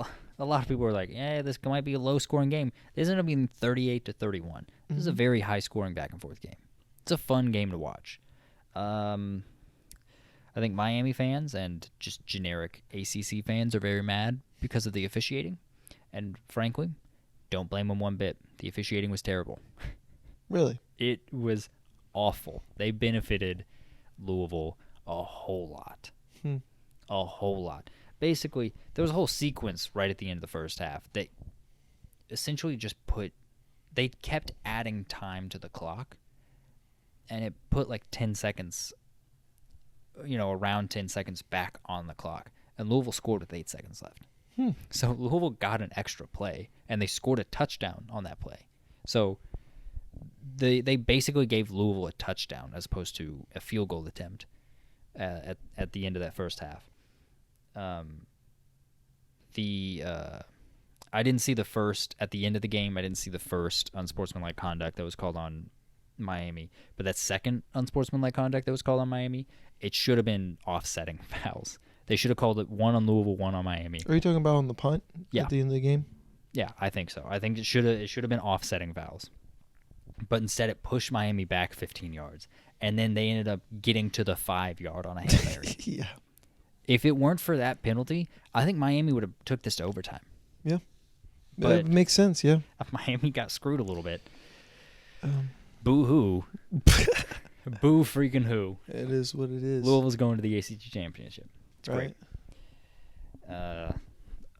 lot of people were like, this might be a low-scoring game. This ended up being 38-31. This is a very high-scoring back-and-forth game. It's a fun game to watch. I think Miami fans and just generic ACC fans are very mad because of the officiating. And frankly, don't blame them one bit. The officiating was terrible. Really? It was awful. They benefited Louisville a whole lot. A whole lot. Basically, there was a whole sequence right at the end of the first half that essentially they kept adding time to the clock, and it put like 10 seconds, around 10 seconds back on the clock. And Louisville scored with 8 seconds left. So Louisville got an extra play, and they scored a touchdown on that play. So they basically gave Louisville a touchdown as opposed to a field goal attempt at the end of that first half. I didn't see the first at the end of the game. I didn't see the first unsportsmanlike conduct that was called on Miami, but that second unsportsmanlike conduct that was called on Miami, it should have been offsetting fouls. They should have called it one on Louisville, one on Miami. Are you talking about on the punt Yeah. at the end of the game? Yeah, I think so. I think it should have been offsetting fouls. But instead it pushed Miami back 15 yards. And then they ended up getting to the 5-yard on a Hail Mary. Yeah. If it weren't for that penalty, I think Miami would have took this to overtime. Yeah. But it makes sense, yeah. Miami got screwed a little bit. Boo-hoo. Boo freaking who. It is what it is. Louisville's going to the ACC championship. It's right. great.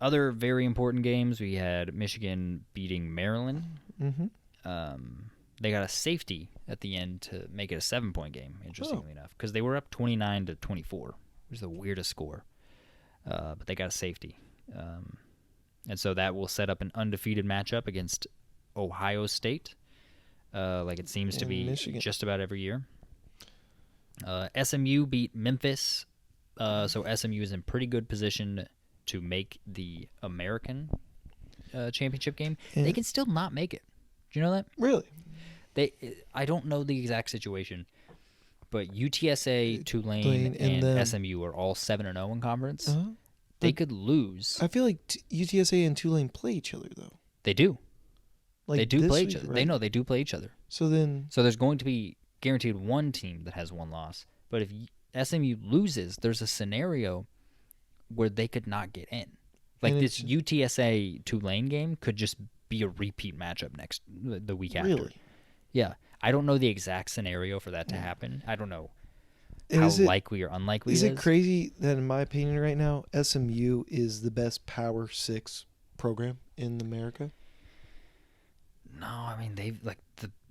Other very important games, we had Michigan beating Maryland. They got a safety at the end to make it a 7-point game, interestingly enough, because they were up 29-24, which is the weirdest score. But they got a safety. And so that will set up an undefeated matchup against Ohio State, like it seems to be Michigan. Just about every year. SMU beat Memphis, so SMU is in pretty good position to make the American championship game. Yeah. They can still not make it. Do you know that? Really? I don't know the exact situation, but UTSA, Tulane, and then SMU are all 7-0 in conference. Uh-huh. They could lose. I feel like UTSA and Tulane play each other though. They do. Like they do this play week, each other. right? They do play each other. So there's going to be guaranteed one team that has one loss. But if SMU loses, there's a scenario where they could not get in. Like And this UTSA Tulane game could just be a repeat matchup the week after. Really? Yeah. I don't know the exact scenario for that to happen. I don't know And how is it- likely or unlikely Is it it is. crazy that, in my opinion, right now, SMU is the best Power 6 program in America? No, I mean they've like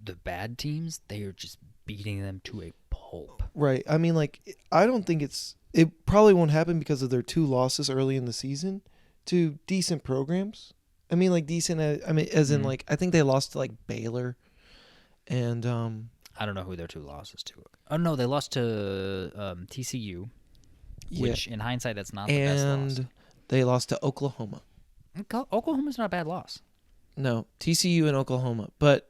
the bad teams. They are just beating them to a pulp. Right. I mean, like, I don't think it probably won't happen because of their 2 losses early in the season to decent programs. I mean, like, decent, as in, like, I think they lost to, like, Baylor and, I don't know who their 2 losses to. Oh no, they lost to TCU, which in hindsight that's not the best loss. and they lost to Oklahoma. Oklahoma's not a bad loss. No, TCU and Oklahoma. But,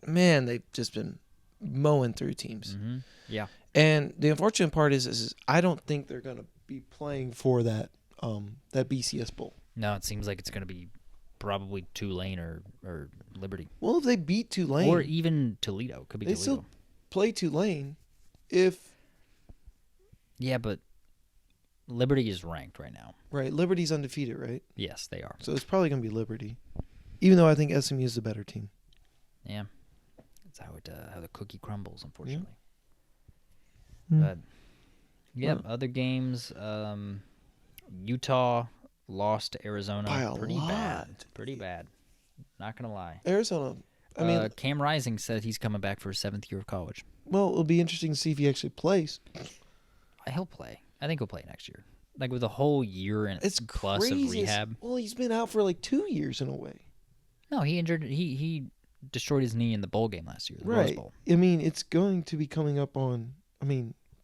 man, they've just been mowing through teams. Mm-hmm. Yeah. And the unfortunate part is I don't think they're going to be playing for that BCS Bowl. No, it seems like it's going to be probably Tulane or Liberty. Well, if they beat Tulane. Or even Toledo. Could be They Toledo. still play Tulane if... Yeah, but Liberty is ranked right now. Right, Liberty's undefeated, right? Yes, they are. So it's probably going to be Liberty. Even though I think SMU is the better team. Yeah. That's how the cookie crumbles, unfortunately. Hmm. But, yeah, other games. Utah lost to Arizona. By a Pretty lot. bad. Pretty bad. Not going to lie. Arizona, I mean... Cam Rising said he's coming back for his 7th year of college. well, it'll be interesting to see if he actually plays. He'll play. I think he'll play next year. Like with a whole year and It's plus crazy. of rehab. Well, he's been out for like 2 years in a way. No, he injured. He destroyed his knee in the bowl game last year, the Rose Right. Bowl. I mean, it's going to be coming up on,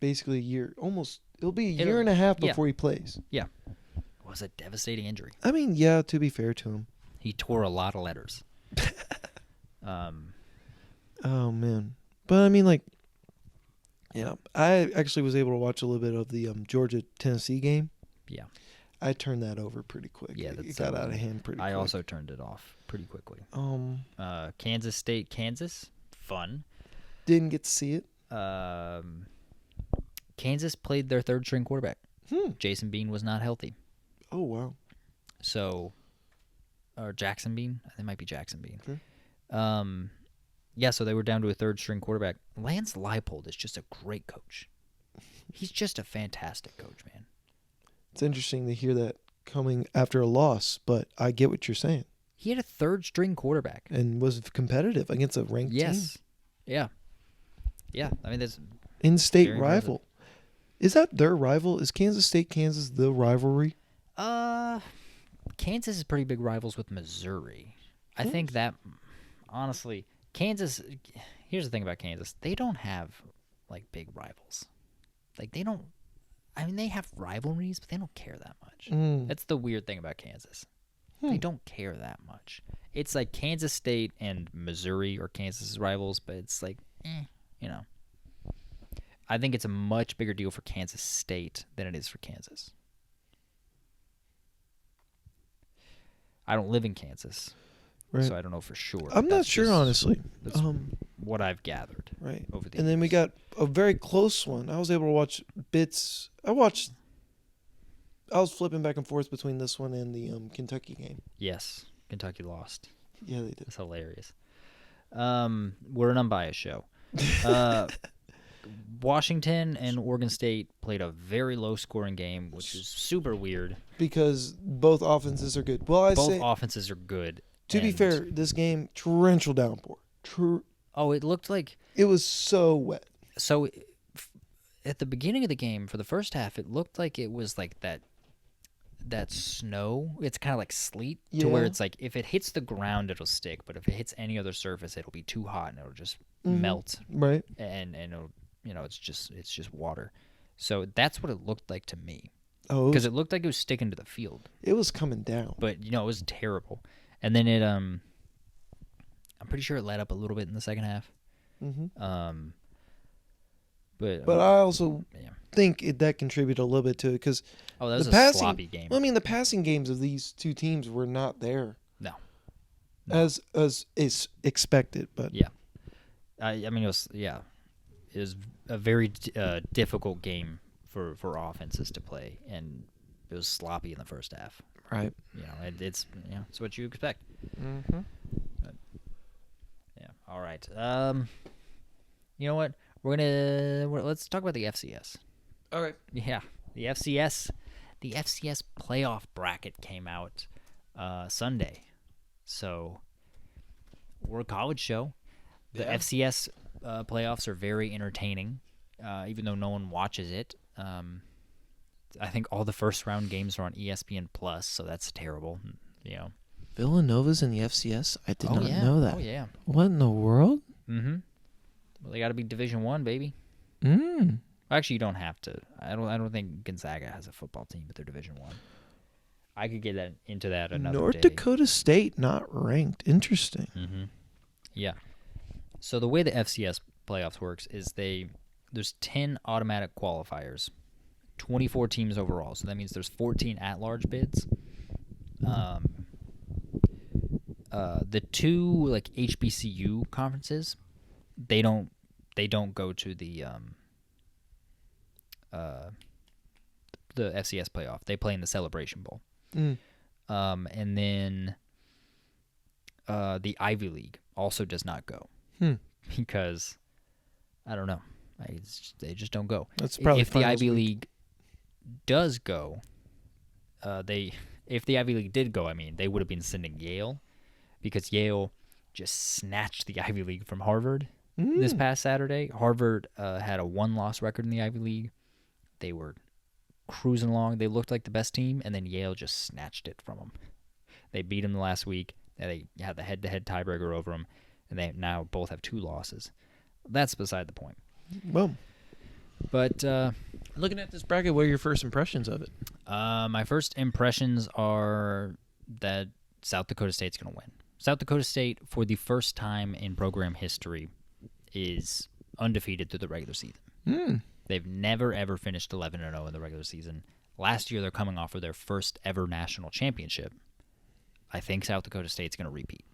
basically a year. Almost, it'll be a year and a half yeah. before he plays. Yeah, it was a devastating injury. I mean, yeah, to be fair to him. He tore a lot of letters. Oh, man. But, I mean, like, yeah, I actually was able to watch a little bit of the Georgia-Tennessee game. Yeah. I turned that over pretty quick. Yeah, it got out of hand pretty quick. I also turned it off pretty quickly. Kansas State, Kansas, fun. Didn't get to see it. Kansas played their 3rd-string quarterback. Jason Bean was not healthy. Oh, wow. So, or Jackson Bean. It might be Jackson Bean. Okay. Yeah, so they were down to a 3rd-string quarterback. Lance Leipold is just a great coach. He's just a fantastic coach, man. It's interesting to hear that coming after a loss, but I get what you're saying. He had a 3rd-string quarterback. And was competitive against a ranked team. Yes. Yeah. Yeah. I mean, that's In-state very rival. Is that their rival? Is Kansas State, Kansas the rivalry? Kansas is pretty big rivals with Missouri. I think that, honestly, Kansas, here's the thing about Kansas. They don't have, like, big rivals. Like, they don't, I mean, they have rivalries, but they don't care that much. That's the weird thing about Kansas. They don't care that much. It's like Kansas State and Missouri are Kansas's rivals, but it's like, you know. I think it's a much bigger deal for Kansas State than it is for Kansas. I don't live in Kansas, Right. so I don't know for sure. I'm not That's sure, just- honestly. That's what I've gathered. Right. Over the And then we years. got a very close one. I was able to watch bits. I was flipping back and forth between this one and the Kentucky game. Yes, Kentucky lost. Yeah, they did. It's hilarious. We're an unbiased show. Washington and Oregon State played a very low-scoring game, which is super weird. Because both offenses are good. Well, Both offenses are good. To be fair, this game, torrential downpour. It looked like... It was so wet. So, at the beginning of the game, for the first half, it looked like it was like that snow. It's kind of like sleet, to where it's like, if it hits the ground, it'll stick. But if it hits any other surface, it'll be too hot, and it'll just melt. Right. And it'll, it's just water. So that's what it looked like to me. Oh, because it looked like it was sticking to the field. It was coming down. But it was terrible. And then it I'm pretty sure it let up a little bit in the second half. Mm-hmm. But I also think that contributed a little bit to it because that was a sloppy game. Well, I mean, the passing games of these two teams were not there. No. As is expected, but yeah, I mean it was a very difficult game for offenses to play, and it was sloppy in the first half. Right. It's what you expect. Mm-hmm. But, yeah. All right. You know what? Let's talk about the FCS. All right. Yeah, the FCS playoff bracket came out Sunday. So we're a college show. The FCS playoffs are very entertaining, even though no one watches it. I think all the first round games are on ESPN Plus, so that's terrible. Villanova's in the FCS. I did not know that. Oh yeah. What in the world? Mm-hmm. Well, they got to be Division I, baby. Actually, you don't have to. I don't think Gonzaga has a football team, but they're Division I. I could get into that another North day. Dakota State not ranked. Interesting. Mm-hmm. Yeah. So the way the FCS playoffs works is there's 10 automatic qualifiers, 24 teams overall. So that means there's 14 at-large bids. The two HBCU conferences, they don't go to the FCS playoff. They play in the Celebration Bowl. And then the Ivy League also does not go because I don't know. They just don't go. That's probably if the Ivy League does go. If the Ivy League did go, they would have been sending Yale, because Yale just snatched the Ivy League from Harvard this past Saturday. Harvard had a 1-loss record in the Ivy League. They were cruising along. They looked like the best team, and then Yale just snatched it from them. They beat them the last week. They had the head-to-head tiebreaker over them, and they now both have 2 losses. That's beside the point. Well, but looking at this bracket, what are your first impressions of it? My first impressions are that South Dakota State's going to win. South Dakota State, for the first time in program history, is undefeated through the regular season. They've never, ever finished 11-0 in the regular season. Last year, they're coming off of their first ever national championship. I think South Dakota State's going to repeat.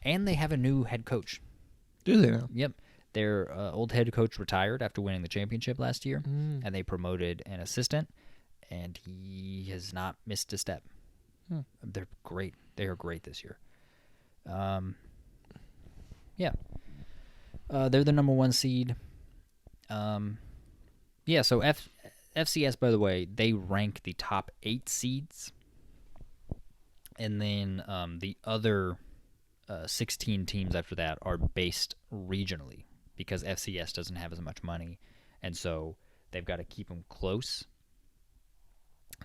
And they have a new head coach. Do they now? Yep. Their old head coach retired after winning the championship last year, and they promoted an assistant, and he has not missed a step. They're great. They are great this year. Yeah. They're the number 1 seed. So FCS, by the way, they rank the top 8 seeds, and then the other 16 teams after that are based regionally, because FCS doesn't have as much money, and so they've got to keep them close.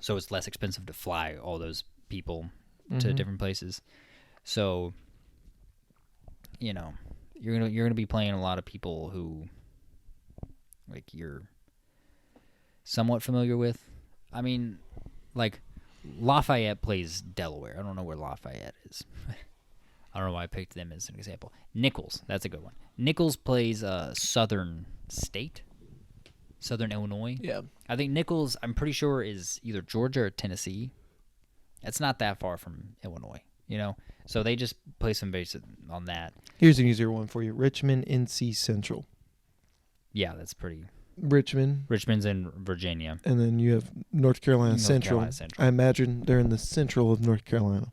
So it's less expensive to fly all those people to different places. So, you're gonna be playing a lot of people who, you're somewhat familiar with. Lafayette plays Delaware. I don't know where Lafayette is. I don't know why I picked them as an example. Nichols, that's a good one. Nichols plays Southern Illinois. Yeah. I think Nichols, I'm pretty sure, is either Georgia or Tennessee. It's not that far from Illinois, So they just play some base on that. Here's an easier one for you. Richmond, NC Central. Yeah, that's pretty... Richmond's in Virginia. And then you have North Carolina Central. I imagine they're in the central of North Carolina.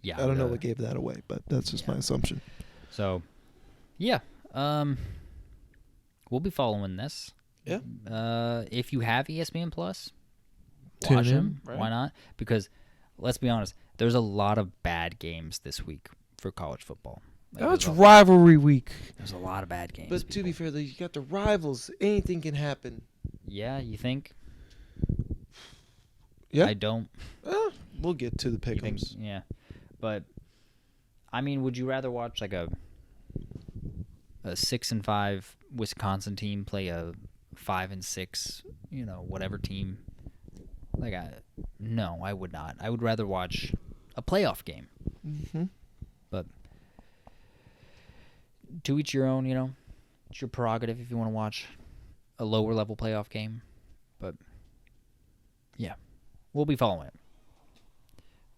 Yeah. I don't know what gave that away, but that's just my assumption. So, yeah. We'll be following this. Yeah. If you have ESPN Plus, Tune watch in, them. right. Why not? Because let's be honest, there's a lot of bad games this week for college football. Oh, it's rivalry week. There's a lot of bad games. But to be fair, though, you got the rivals. Anything can happen. Yeah, you think? Yeah. I don't. We'll get to the You think, pick'ems. yeah, but I mean, would you rather watch like a 6-5 Wisconsin team play a 5-6, whatever team? No, I would not. I would rather watch a playoff game. Mm-hmm. But to each your own, it's your prerogative if you want to watch a lower level playoff game. But yeah, we'll be following it.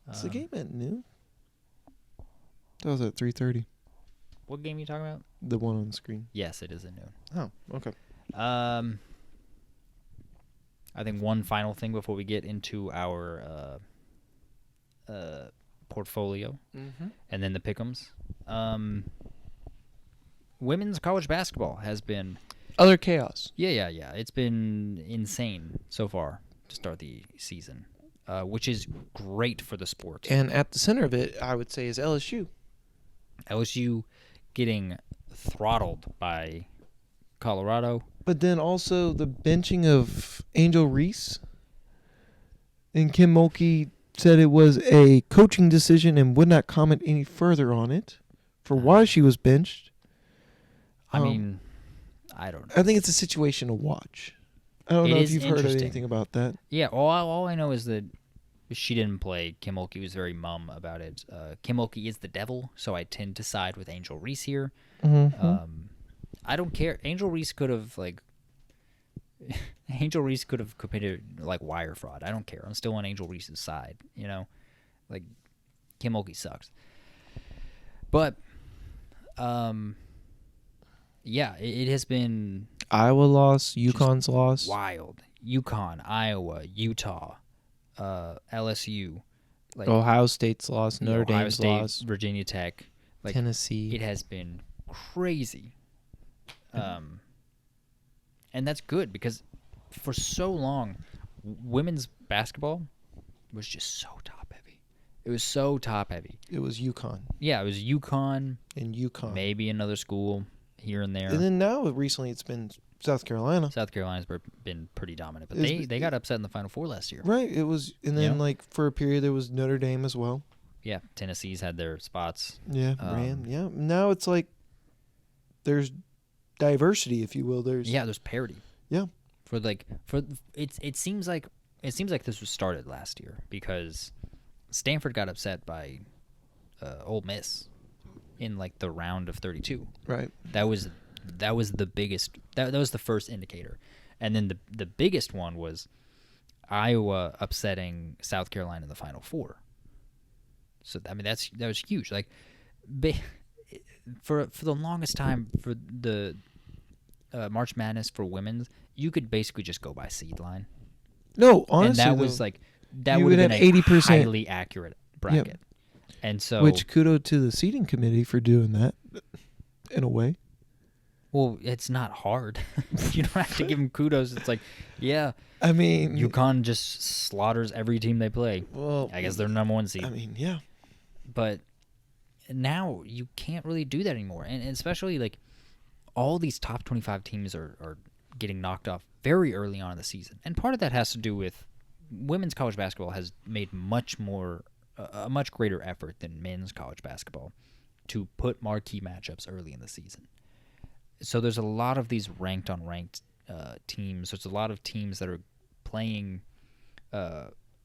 Is the game at noon? That was at 3:30. What game are you talking about? The one on the screen. Yes, it is at noon. Oh, okay. I think one final thing before we get into our portfolio, and then the pick'ems. Women's college basketball has been Other chaos. yeah. It's been insane so far to start the season, which is great for the sport. And at the center of it, I would say, is LSU. LSU getting throttled by Colorado. But then also the benching of Angel Reese. And Kim Mulkey said it was a coaching decision and would not comment any further on it for why she was benched. I mean, I don't know. I think it's a situation to watch. I don't It know if is you've heard interesting. anything about that. Yeah, all I know is that she didn't play. Kim Mulkey was very mum about it. Kim Mulkey is the devil, so I tend to side with Angel Reese here. Mm-hmm. I don't care. Angel Reese could have committed wire fraud. I don't care. I'm still on Angel Reese's side. Kim Mulkey sucks. But, yeah, it has been Iowa loss, UConn's loss. wild. UConn, Iowa, Utah, LSU, Ohio State's loss, Notre Ohio Dame's State, loss, Virginia Tech, Tennessee. It has been crazy, and that's good because for so long, women's basketball was just so top heavy. It was so top heavy. It was UConn Yeah, it was UConn, and UConn. maybe another school here and there. And then now recently it's been South Carolina. South Carolina's been pretty dominant, but It's- they got upset in the Final Four last year. Right. It was, and then for a period there was Notre Dame as well. Yeah, Tennessee's had their spots. Yeah, ran. Yeah. Now it's like there's diversity, if you will. There's There's parity. Yeah. It seems like this was started last year because Stanford got upset by Ole Miss in the round of 32. right. That was the biggest. That was the first indicator, and then the biggest one was Iowa upsetting South Carolina in the Final Four. So I mean that was huge. For the longest time for the March Madness for women's, you could basically just go by seed line. No, honestly, and that was that you would have would been have a 80%. highly accurate bracket. And so, which kudos to the seating committee for doing that, in a way. well, it's not hard. You don't have to give them kudos. It's I mean, UConn just slaughters every team they play. well, I guess they're number one seed. I mean, yeah. But now you can't really do that anymore. And especially all these top 25 teams are getting knocked off very early on in the season. And part of that has to do with women's college basketball has made a much greater effort than men's college basketball to put marquee matchups early in the season. So there's a lot of these ranked on ranked teams. There's a lot of teams that are playing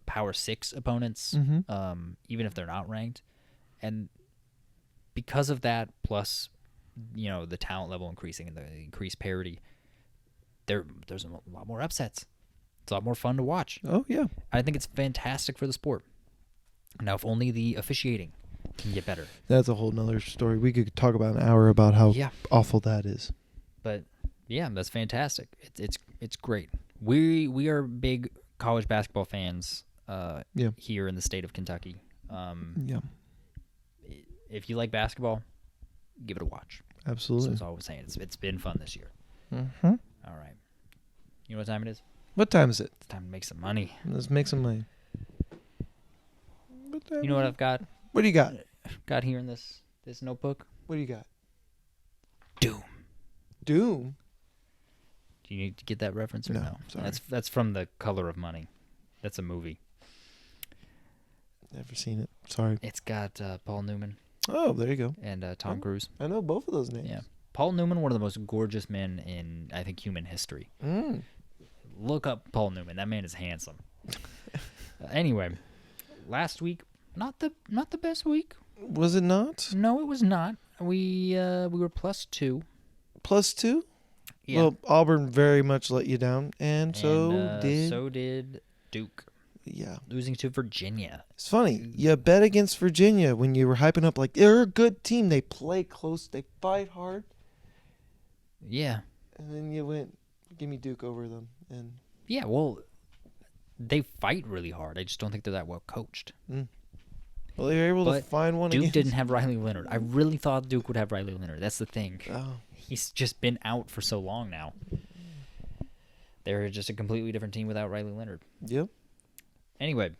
Power 6 opponents, even if they're not ranked. And because of that, plus the talent level increasing and the increased parity, there's a lot more upsets. It's a lot more fun to watch. Oh yeah. I think it's fantastic for the sport. Now, if only the officiating can get better. That's a whole nother story. We could talk about an hour about how Yeah. awful that is. But yeah, that's fantastic. It's great. We are big college basketball fans here in the state of Kentucky. Yeah. If you like basketball, give it a watch. Absolutely. That's all I was saying. It's been fun this year. Mm-hmm. All right. You know what time it is? What time is it? It's time to make some money. Let's make some money. You know what I've got? What do you got? Got here in this notebook? What do you got? Doom. Doom? Do you need to get that reference or no? Sorry. That's from The Color of Money. That's a movie. Never seen it. Sorry. It's got Paul Newman Oh, there you go. and Tom Cruise. I know both of those names. Yeah. Paul Newman, one of the most gorgeous men in, I think, human history. Mm. Look up Paul Newman. That man is handsome. Anyway, last week, not the best week. Was it not? No, it was not. We were +2. +2? Yeah. Well, Auburn very much let you down, and so did Duke, yeah. losing to Virginia. It's funny. You bet against Virginia when you were hyping up like they're a good team. They play close. They fight hard. Yeah. And then you went, give me Duke over them. And Yeah, well, they fight really hard. I just don't think they're that well coached. well, they were able to find one. Duke against... didn't have Riley Leonard. I really thought Duke would have Riley Leonard. That's the thing. Oh. He's just been out for so long now. They're just a completely different team without Riley Leonard. Yep. Anyway.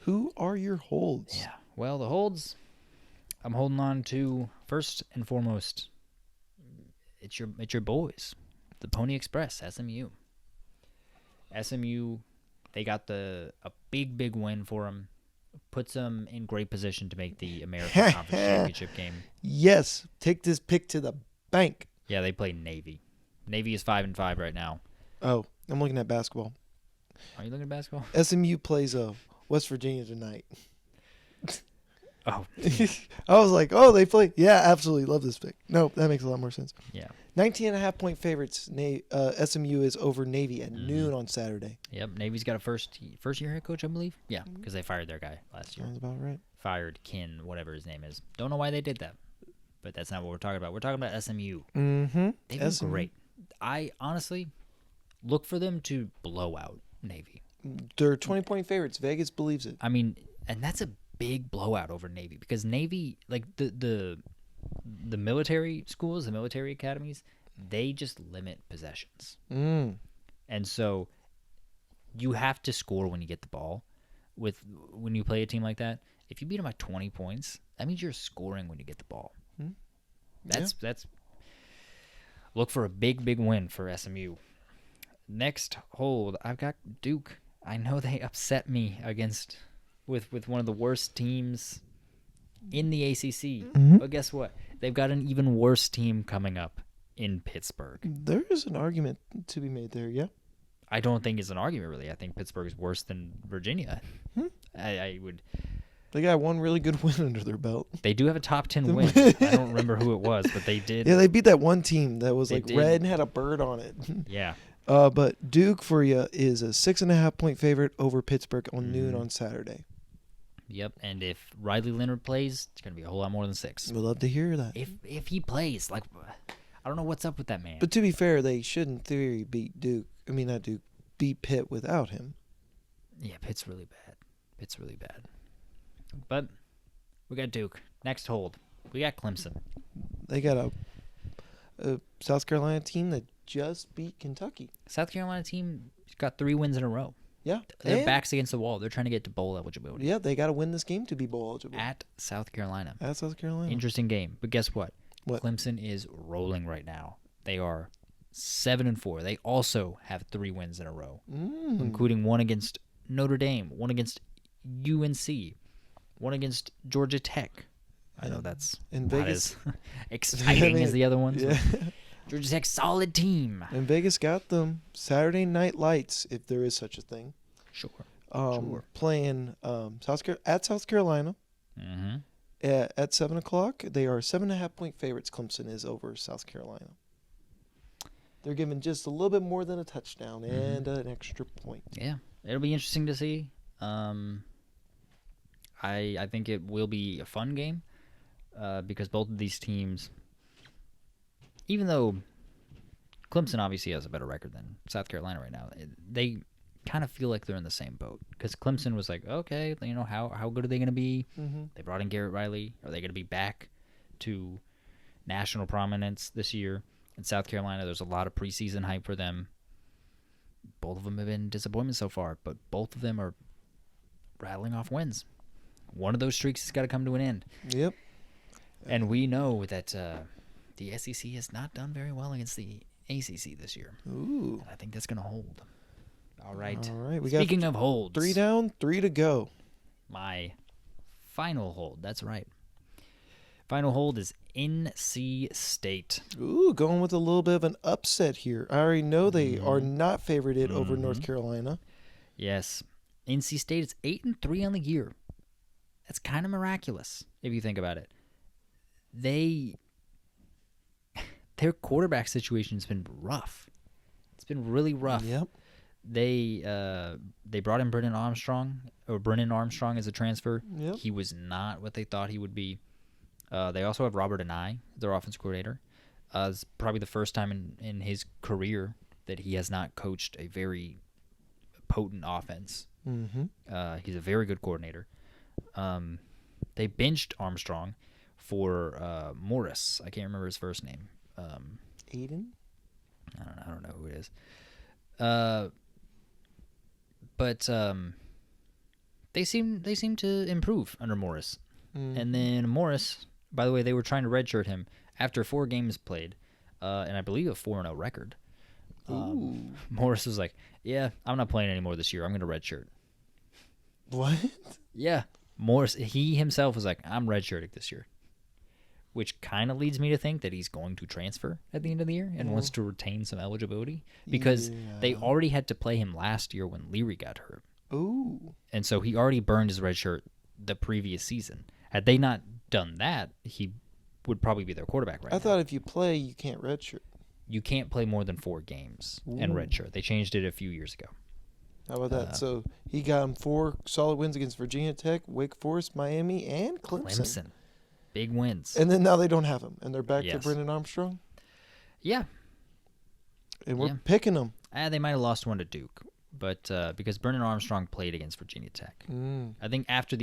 Who are your holds? Yeah. Well, the holds, I'm holding on to, first and foremost, it's your boys, the Pony Express, SMU. SMU, they got a big win for them. Puts them in great position to make the American Conference Championship game. Yes. Take this pick to the bank. Yeah, they play Navy. Navy is 5-5 right now. Oh, I'm looking at basketball. Are you looking at basketball? SMU plays West Virginia tonight. Oh. I was like, oh, they play. Yeah, absolutely. Love this pick. No, that makes a lot more sense. Yeah. 19.5-point favorites. SMU is over Navy at noon on Saturday. Yep. Navy's got a first year head coach, I believe. Yeah, because they fired their guy last year. Sounds about right. Fired Kin, whatever his name is. Don't know why they did that, but that's not what we're talking about. We're talking about SMU. Mm-hmm. They've been great. I honestly look for them to blow out Navy. They're 20-point favorites. Vegas believes it. I mean, and that's a big blowout over Navy because Navy, like the military schools, the military academies, they just limit possessions. And so you have to score when you get the ball. When you play a team like that, if you beat them by 20 points, that means you're scoring when you get the ball. That's look for a big win for SMU. Next hold, I've got Duke. I know they upset me with one of the worst teams in the ACC. But guess what? They've got an even worse team coming up in Pittsburgh. There is an argument to be made there, yeah. I don't think it's an argument, really. I think Pittsburgh is worse than Virginia. I would. They got one really good win under their belt. They do have a top 10 win. I don't remember who it was, but they did. Yeah, they beat that one team that was like did. red and had a bird on it. Yeah. But Duke for you is a 6.5-point favorite over Pittsburgh on noon on Saturday. Yep, and if Riley Leonard plays, it's going to be a whole lot more than 6. We'd love to hear that. If he plays, like, I don't know what's up with that man. But to be fair, they should in theory beat Duke. I mean, not Duke, beat Pitt without him. Yeah, Pitt's really bad. Pitt's really bad. But we got Duke. Next hold, we got Clemson. They got a South Carolina team that just beat Kentucky. South Carolina team got 3 wins in a row. Yeah. Their back's against the wall. They're trying to get to bowl eligibility. Yeah, they got to win this game to be bowl eligible. At South Carolina. At South Carolina. Interesting game. But guess what? What? Clemson is rolling right now. They are 7-4. They also have 3 wins in a row, including one against Notre Dame, one against UNC, one against Georgia Tech. I know that's in not Vegas as exciting as the other ones. Yeah. Georgia Tech, solid team. And Vegas got them Saturday Night Lights, if there is such a thing. Sure. Playing at South Carolina at 7:00. They are 7.5-point favorites. Clemson is over South Carolina. They're given just a little bit more than a touchdown and an extra point. Yeah, it'll be interesting to see. I think it will be a fun game because both of these teams, even though Clemson obviously has a better record than South Carolina right now, they kind of feel like they're in the same boat. Because Clemson was like, okay, you know, how good are they going to be? They brought in Garrett Riley. Are they going to be back to, national prominence this year. In South Carolina, there's a lot of preseason hype for them. Both of them have been disappointments so far, but both of them are rattling off wins. One of those streaks has got to come to an end. Yep. And we know that the SEC has not done very well against the ACC this year. Ooh. And I think that's going to hold. All right. All right. Speaking of holds. 3 down, 3 to go. My final hold. That's right. Final hold is NC State. Ooh, going with a little bit of an upset here. I already know they are not favorited over North Carolina. Yes. NC State is 8-3 on the year. That's kind of miraculous if you think about it. Their quarterback situation has been rough. It's been really rough. Yep. They brought in Brennan Armstrong as a transfer. Yep. He was not what they thought he would be. They also have Robert Anae, their offense coordinator. It's probably the first time in his career that he has not coached a very potent offense. Mm-hmm. He's a very good coordinator. They benched Armstrong for Morris. I can't remember his first name. Aiden? I don't know who it is. But they seem to improve under Morris. Mm-hmm. And then Morris, by the way, they were trying to redshirt him after 4 games played, and I believe a 4-0 record. Morris was like, "Yeah, I'm not playing anymore this year. I'm going to redshirt." What? Yeah, Morris. He himself was like, "I'm redshirting this year," which kind of leads me to think that he's going to transfer at the end of the year and wants to retain some eligibility because they already had to play him last year when Leary got hurt. Ooh. And so he already burned his red shirt the previous season. Had they not done that, he would probably be their quarterback right now. I thought if you play, you can't redshirt. You can't play more than 4 games in redshirt. They changed it a few years ago. How about that? So he got him 4 solid wins against Virginia Tech, Wake Forest, Miami, and Clemson. Big wins. And then now they don't have him, and they're back to Yes. Brennan Armstrong. Yeah. And we're picking them. They might have lost one to Duke, but because Brennan Armstrong played against Virginia Tech. I think after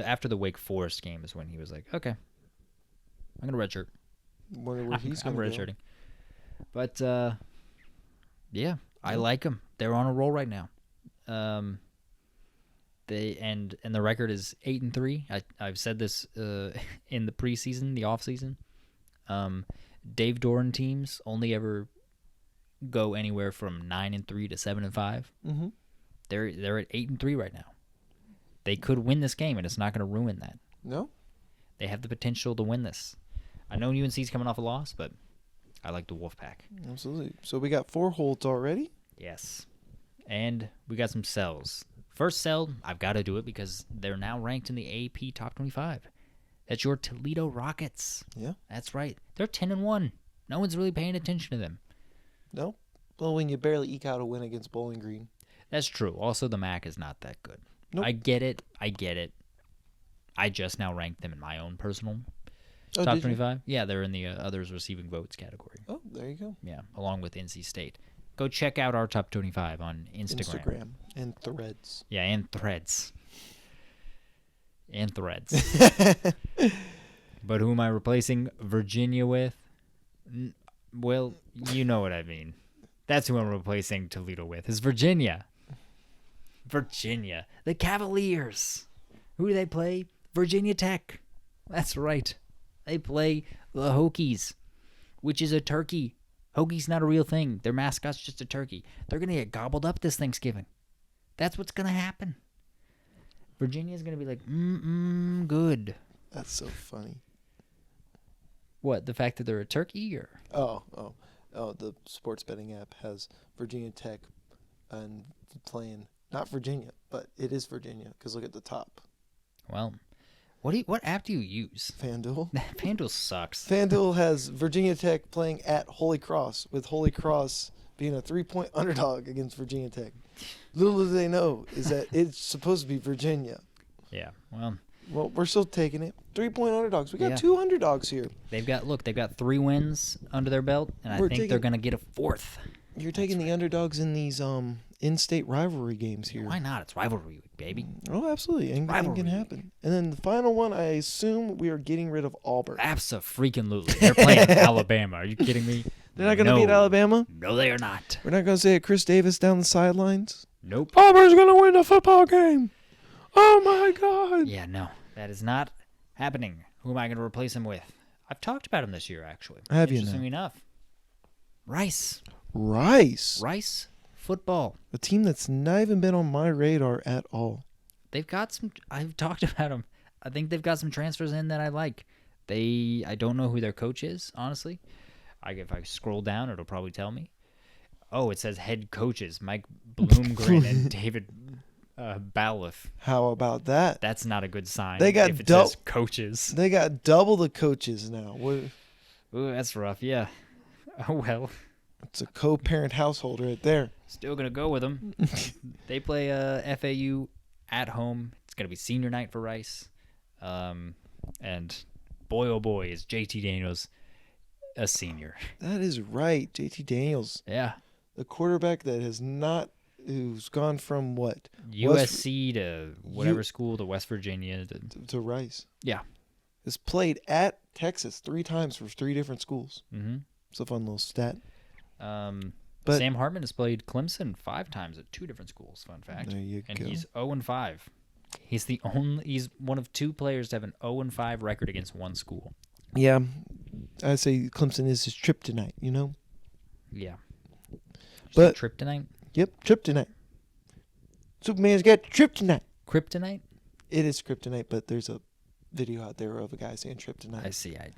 after the Wake Forest game is when he was like, "Okay, I'm gonna redshirt. Wonder where he's I'm going to go. redshirting." But yeah, I like them. They're on a roll right now. And the record is 8-3. I've said this in the preseason, the off season. Dave Doran teams only ever go anywhere from 9-3 to 7-5. Mm-hmm. They're at 8-3 right now. They could win this game, and it's not going to ruin that. No. They have the potential to win this. I know UNC's coming off a loss, but I like the Wolfpack. Absolutely. So we got 4 holds already. Yes. And we got some sells. First sell, I've got to do it because they're now ranked in the AP Top 25. That's your Toledo Rockets. Yeah. That's right. They're 10-1. No one's really paying attention to them. No. Well, when you barely eke out a win against Bowling Green. That's true. Also, the MAC is not that good. Nope. I get it. I just now ranked them in my own personal Oh, Top did you? 25. Yeah, they're in the others receiving votes category. Oh, there you go. Yeah, along with NC State. Go check out our Top 25 on Instagram and Threads. Yeah, and Threads. And Threads. But who am I replacing Virginia with? Well, you know what I mean. That's who I'm replacing Toledo with, is Virginia. Virginia. The Cavaliers. Who do they play? Virginia Tech. That's right. They play the Hokies, which is a turkey. Hokies not a real thing. Their mascot's just a turkey. They're going to get gobbled up this Thanksgiving. That's what's going to happen. Virginia's going to be like, good. That's so funny. What, the fact that they're a turkey? Or Oh, the sports betting app has Virginia Tech and playing, not Virginia, but it is Virginia because look at the top. Well, what app do you use? FanDuel. FanDuel sucks. FanDuel has Virginia Tech playing at Holy Cross, with Holy Cross being a 3-point underdog against Virginia Tech. Little do they know is that it's supposed to be Virginia. Yeah, well, we're still taking it. 3-point underdogs. We got Yeah. 2 underdogs here. they've got 3 wins under their belt, and I think they're going to get a 4th. You're taking the underdogs in these in-state rivalry games here. Why not? It's rivalry week, baby. Oh, absolutely. Anything Rivalry can week. happen. And then the final one, I assume we are getting rid of Auburn. Abso-freaking-lutely. They're playing Alabama. Are you kidding me? They're not going to beat Alabama? No, they are not. We're not going to say Chris Davis down the sidelines? Nope. Auburn's going to win the football game. Oh, my God. Yeah, no. That is not happening. Who am I going to replace him with? I've talked about him this year, actually. Have you now? Interestingly enough. Rice. Rice football. A team that's not even been on my radar at all. They've got some. I've talked about them. I think they've got some transfers in that I like. I don't know who their coach is, honestly. If I scroll down, it'll probably tell me. Oh, it says head coaches Mike Bloomgren and David Balliff. How about that? That's not a good sign. They got if it says coaches. They got double the coaches now. Ooh, that's rough. Yeah. Oh well. It's a co-parent household right there. Still gonna go with them. They play FAU at home. It's gonna be senior night for Rice, and boy oh boy is JT Daniels a senior. That is right, JT Daniels. Yeah. The quarterback that who's gone from what? USC to whatever school to West Virginia to Rice. Yeah. Has played at Texas 3 times for 3 different schools. Mm-hmm. It's a fun little stat. But Sam Hartman has played Clemson 5 times at 2 different schools. Fun fact. There you and go. He's 0-5. He's one of 2 players to have an 0-5 record against one school. Yeah, I say Clemson is his trip tonight. You know. Yeah. But trip tonight. Yep, trip tonight. Superman's got trip tonight. Kryptonite. It is kryptonite, but there's a video out there of a guy saying trip tonight. I see. I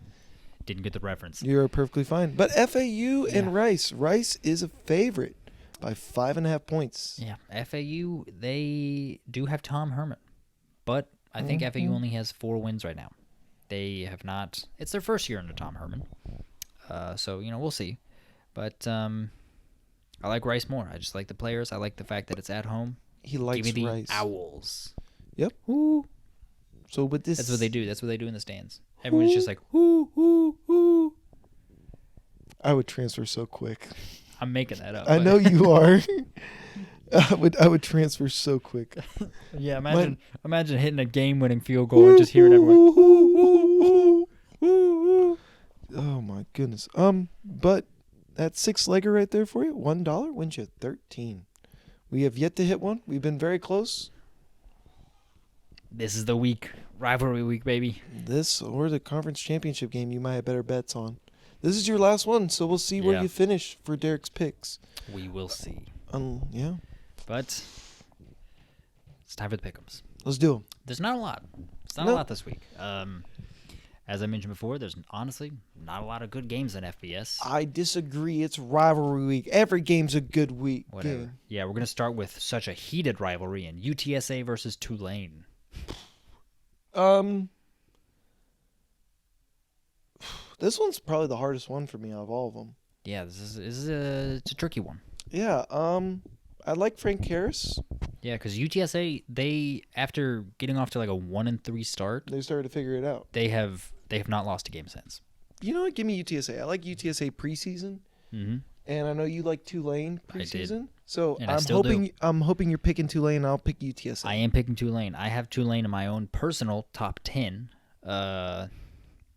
didn't get the reference. You're perfectly fine. But FAU and Rice. Rice is a favorite by 5.5 points. Yeah. FAU, they do have Tom Herman. But I think FAU only has 4 wins right now. They have not. It's their first year under Tom Herman. So, we'll see. But I like Rice more. I just like the players. I like the fact that it's at home. He likes Give me the Rice. Owls. Yep. Woo. So with this, that's what they do. That's what they do in the stands. Everyone's just like, whoo, whoo, whoo. I would transfer so quick. I'm making that up. I know you are. I would transfer so quick. Yeah, imagine hitting a game-winning field goal and just hearing everyone. Oh my goodness. But that 6-legger right there for you, $1 wins you 13. We have yet to hit one. We've been very close. This is the week. Rivalry week, baby. This or the conference championship game you might have better bets on. This is your last one, so we'll see where you finish for Derek's picks. We will see. Yeah. But it's time for the pick'ems. Let's do them. There's not a lot. It's not a lot this week. As I mentioned before, there's honestly not a lot of good games in FBS. I disagree. It's rivalry week. Every game's a good week. Whatever. Game. Yeah, we're going to start with such a heated rivalry in UTSA versus Tulane. This one's probably the hardest one for me out of all of them. Yeah, it's a tricky one. Yeah, I like Frank Harris. Yeah, because UTSA, they after getting off to like a 1-3 start, they started to figure it out. They have not lost a game since. You know what? Give me UTSA. I like UTSA preseason, and I know you like Tulane preseason. I did. So and I'm hoping you're picking Tulane. And I'll pick UTSA. I am picking Tulane. I have Tulane in my own personal top 10.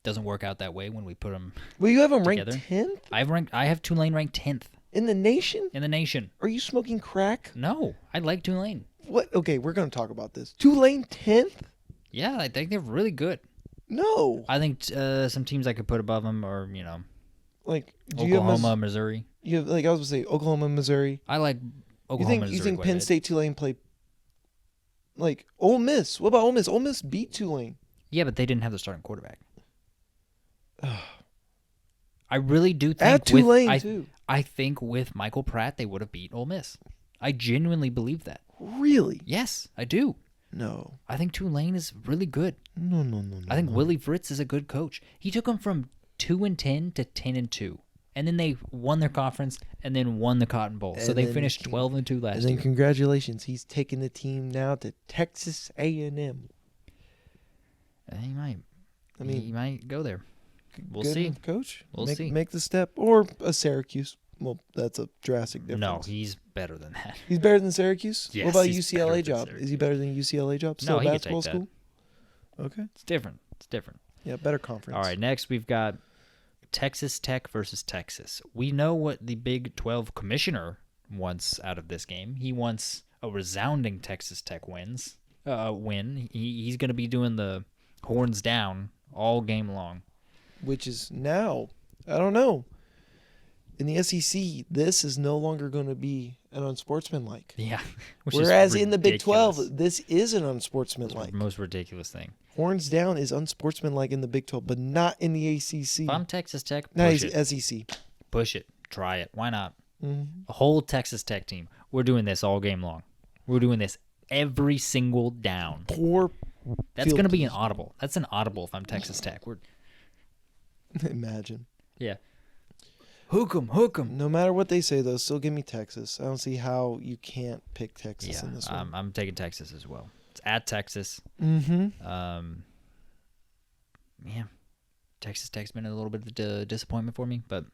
Doesn't work out that way when we put them. Well, you have them together. ranked 10th. I have Tulane ranked 10th in the nation. In the nation. Are you smoking crack? No, I like Tulane. What? Okay, we're gonna talk about this. Tulane 10th. Yeah, I think they're really good. No. I think some teams I could put above them are like Oklahoma, Missouri. You have, like I was gonna say Oklahoma, Missouri. I like Oklahoma, Missouri. You think Penn State, Tulane play like Ole Miss? What about Ole Miss? Ole Miss beat Tulane. Yeah, but they didn't have the starting quarterback. I really do think at Tulane too. I think with Michael Pratt they would have beat Ole Miss. I genuinely believe that. Really? Yes, I do. No. I think Tulane is really good. No. I think Willie Fritz is a good coach. He took them from 2-10 to 10-2, and then they won their conference and then won the Cotton Bowl. So they finished 12-2 last year. And then congratulations, he's taking the team now to Texas A&M. He might. He might go there. We'll Good see, coach. We'll see. Make the step, or a Syracuse. Well, that's a drastic difference. No, he's better than that. He's better than Syracuse? Yes, what about he's UCLA better than job? Syracuse. Is he better than UCLA job? Still No, a he could basketball take that. school? Okay. It's different. It's different. Yeah, better conference. All right, next we've got Texas Tech versus Texas. We know what the Big 12 commissioner wants out of this game. He wants a resounding Texas Tech win. He's going to be doing the horns down all game long. Which is now, I don't know. In the SEC, this is no longer going to be an unsportsmanlike. Yeah. Whereas in the Big 12, this is an unsportsmanlike. The most ridiculous thing. Horns down is unsportsmanlike in the Big 12, but not in the ACC. If I'm Texas Tech, Not push it. SEC. Push it. Try it. Why not? Mm-hmm. A whole Texas Tech team. We're doing this all game long. We're doing this every single down. Poor. That's going to be an audible. That's an audible if I'm Texas Tech. Imagine. Yeah. Hook 'em. No matter what they say, though, still give me Texas. I don't see how you can't pick Texas Yeah, in this one. I'm taking Texas as well. It's at Texas. Mm-hmm. Yeah. Texas Tech's been a little bit of a disappointment for me, but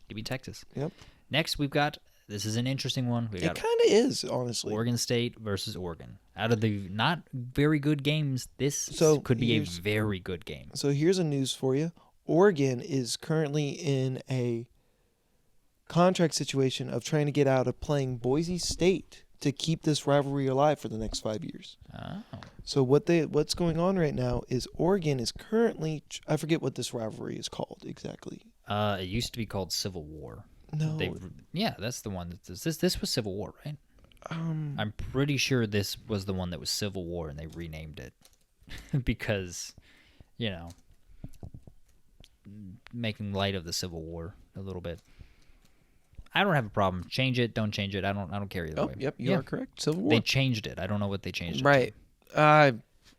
give me Texas. Yep. Next, we've got, this is an interesting one. We It got kind of is, honestly. Oregon State versus Oregon. Out of the not very good games, this could be a very good game. So here's a news for you. Oregon is currently in a contract situation of trying to get out of playing Boise State to keep this rivalry alive for the next 5 years. Oh. So what's going on right now is Oregon is currently, I forget what this rivalry is called exactly. It used to be called Civil War. No. Yeah, that's the one. This was Civil War, right? I'm pretty sure this was the one that was Civil War, and they renamed it because, making light of the Civil War a little bit. I don't have a problem. Change it, don't change it. I don't care either way. Yep, you are correct. Civil War. They changed it. I don't know what they changed it Right. to. I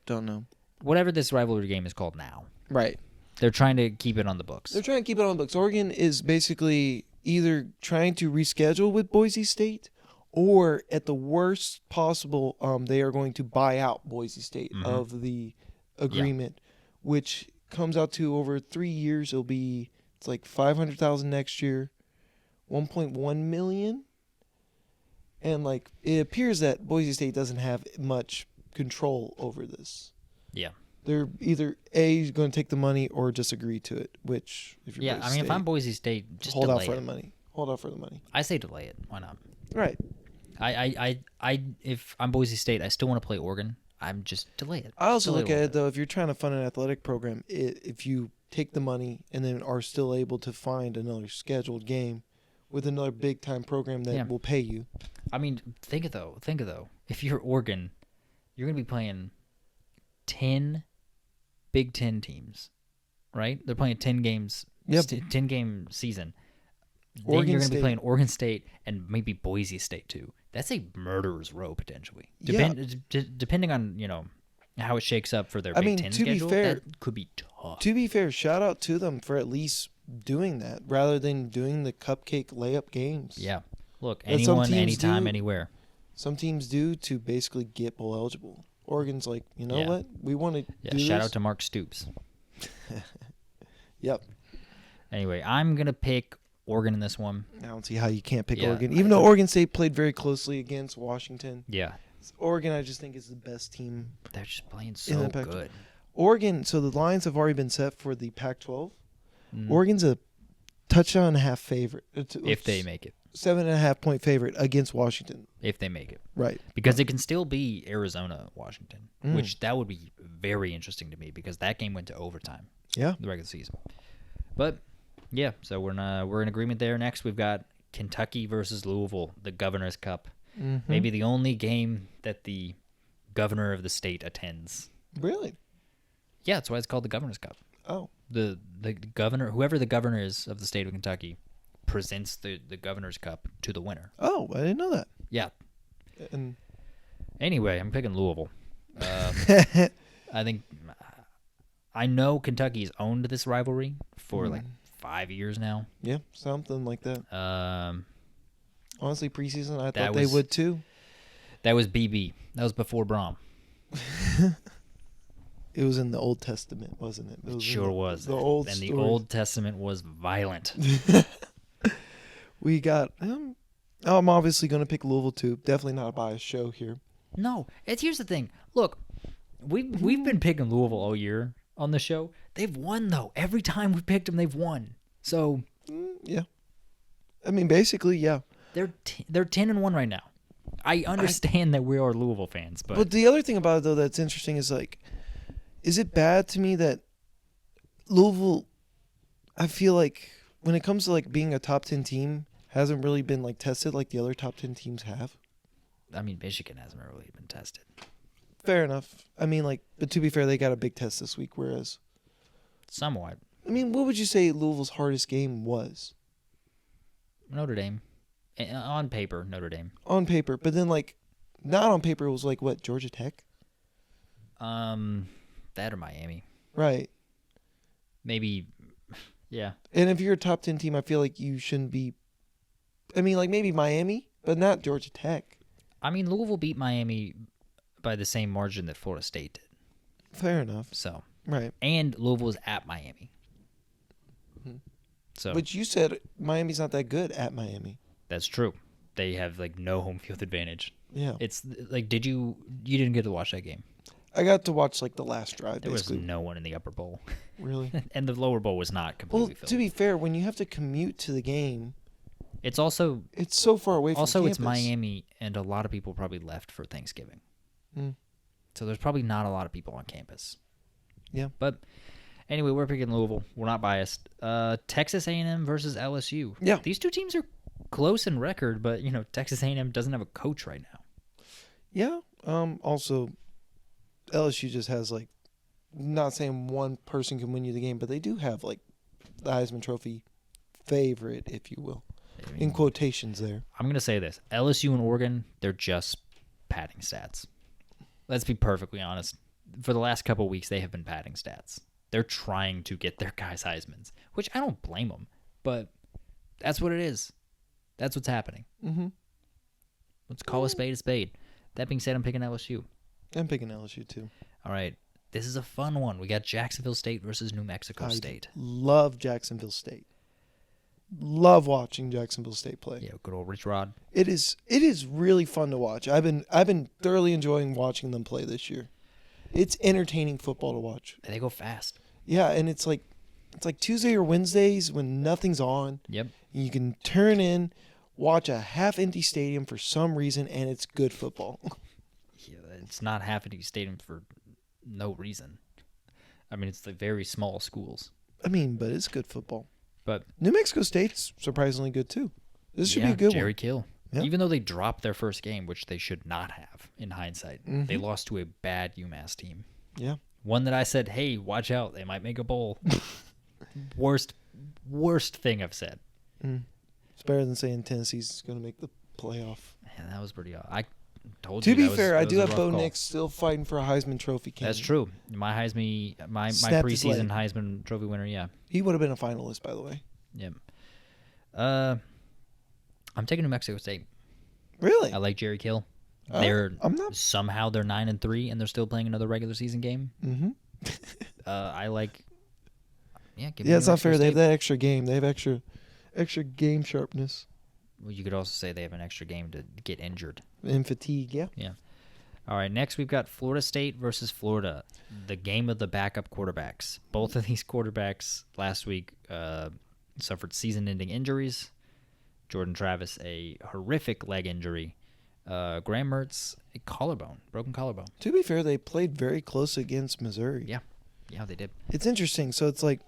don't know. Whatever this rivalry game is called now. Right. They're trying to keep it on the books. They're trying to keep it on the books. Oregon is basically either trying to reschedule with Boise State, or at the worst possible, they are going to buy out Boise State of the agreement, which comes out to over 3 years. It's like $500,000 next year, 1.1 million, and like it appears that Boise State doesn't have much control over this. Yeah. They're either A, going to take the money or just agree to it, which if you're Boise if State, I'm Boise State, just hold delay out for it. the money. Hold out for the money. I say delay it. Why not? Right. I if I'm Boise State, I still want to play Oregon. I'm just delay it. I also Delay look a at little it, though, if you're trying to fund an athletic program, if you take the money and then are still able to find another scheduled game with another big-time program that will pay you. I mean, think of though. If you're Oregon, you're going to be playing 10 Big Ten teams, right? They're playing 10 games, 10-game season. Then you're going to be playing Oregon State and maybe Boise State too. That's a murderer's row potentially. Depending on how it shakes up for their Big Ten schedule, that could be tough. To be fair, shout out to them for at least doing that rather than doing the cupcake layup games. Yeah. Look, anyone, anytime, anywhere. Some teams do to basically get bowl eligible. Oregon's like, you know what? We want to do shout this. out to Mark Stoops. Yep. Anyway, I'm going to pick Oregon in this one. I don't see how you can't pick Oregon. Even though Oregon State played very closely against Washington. Yeah. Oregon, I just think, is the best team. They're just playing so good. Oregon, so the lines have already been set for the Pac-12. Oregon's a touchdown and a half favorite. If they make it. 7.5-point favorite against Washington. If they make it. Right. Because it can still be Arizona-Washington, which that would be very interesting to me because that game went to overtime. Yeah. The regular season. But, yeah, so we're in agreement there. Next, we've got Kentucky versus Louisville, the Governor's Cup. Maybe the only game that the governor of the state attends. Really? Yeah, that's why it's called the Governor's Cup. Oh. The governor, whoever the governor is of the state of Kentucky, presents the Governor's Cup to the winner. Oh, I didn't know that. Yeah. And anyway, I'm picking Louisville. I know Kentucky's owned this rivalry for like 5 years now. Yeah, something like that. Honestly, preseason, I thought they would too. That was BB. That was before Brom. It was in the Old Testament, wasn't it? It sure was. The old and story. The Old Testament was violent. We got. I'm obviously going to pick Louisville too. Definitely not a biased show here. No, here's the thing. Look, we've been picking Louisville all year on the show. They've won though. Every time we picked them, they've won. So Yeah. I mean, basically, yeah. they're 10-1 right now. I understand that we are Louisville fans, But the other thing about it though that's interesting is like, is it bad to me that Louisville? I feel like when it comes to like being a top 10 team, hasn't really been like tested like the other top 10 teams have. I mean, Michigan hasn't really been tested. Fair enough. I mean, like, but to be fair, they got a big test this week. Whereas, Somewhat. I mean, what would you say Louisville's hardest game was Notre Dame. On paper, Notre Dame. on paper? But then, like, not on paper, it was like what, Georgia Tech, That or Miami. right? Maybe, yeah. And if you're a top 10 team, I feel like you shouldn't be. I mean, like maybe Miami, but not Georgia Tech. I mean, Louisville beat Miami by the same margin that Florida State did. Fair enough. So, Right. and Louisville was at Miami. So But you said Miami's not that good at Miami. that's true. They have like no home field advantage. Yeah. It's like, you didn't get to watch that game? I got to watch like the last drive. There was Basically. no one in the upper bowl, Really. and the lower bowl was not Well, completely filled. to be fair, when you have to commute to the game, It's also it's so far away from campus. it's Miami, and a lot of people probably left for Thanksgiving. Mm. So there's probably not a lot of people on campus. Yeah. But anyway, we're picking Louisville. We're not biased. Texas A&M versus LSU. Yeah. These two teams are close in record, but Texas A&M doesn't have a coach right now. Yeah. Also, LSU just has like, not saying one person can win you the game, but they do have like the Heisman Trophy favorite, if you will, I mean, in quotations there. I'm gonna say this: LSU and Oregon, they're just padding stats. Let's be perfectly honest. For the last couple of weeks, they have been padding stats. They're trying to get their guys Heismans, which I don't blame them, but that's what it is. That's what's happening. Mm-hmm. Let's call a spade a spade. That being said, I'm picking LSU. I'm picking LSU too. All right. This is a fun one. We got Jacksonville State versus New Mexico State. Love Jacksonville State. Love watching Jacksonville State play. Yeah, good old Rich Rod. It is really fun to watch. I've been thoroughly enjoying watching them play this year. It's entertaining football to watch. They go fast. Yeah, and it's like Tuesday or Wednesdays when nothing's on. Yep. You can turn in, watch a half-empty stadium for some reason, and it's good football. Yeah, it's not Half-Empty Stadium for no reason. I mean, it's the very small schools. I mean, but it's good football. But New Mexico State's surprisingly good too. This should be a good Jerry one. Kill. Yeah. Even though they dropped their first game, which they should not have in hindsight, they lost to a bad UMass team. Yeah. One that I said, hey, watch out. They might make a bowl. Worst thing I've said. It's better than saying Tennessee's going to make the playoff. Yeah, that was pretty odd. I told To you. be that fair, was, I that do was a have rough Bo call. Nix still fighting for a Heisman Trophy candidate. That's true. My Heisman, my Snapped his preseason leg. Heisman Trophy winner, yeah. He would have been a finalist, by the way. Yep. I'm taking New Mexico State. Really? I like Jerry Kill. I'm not. Somehow they're 9-3 and they're still playing another regular season game. Mm-hmm. I like. Yeah, give me Yeah, New it's not Mexico fair. They have State. that extra game. They have extra game sharpness Well, you could also say they have an extra game to get injured. and fatigue. Yeah. Yeah. All right, next we've got Florida State versus Florida, the game of the backup quarterbacks. Both of these quarterbacks last week suffered season-ending injuries. Jordan Travis, a horrific leg injury. Graham Mertz, a broken collarbone. To be fair, they played very close against Missouri. Yeah, they did. It's interesting. So it's like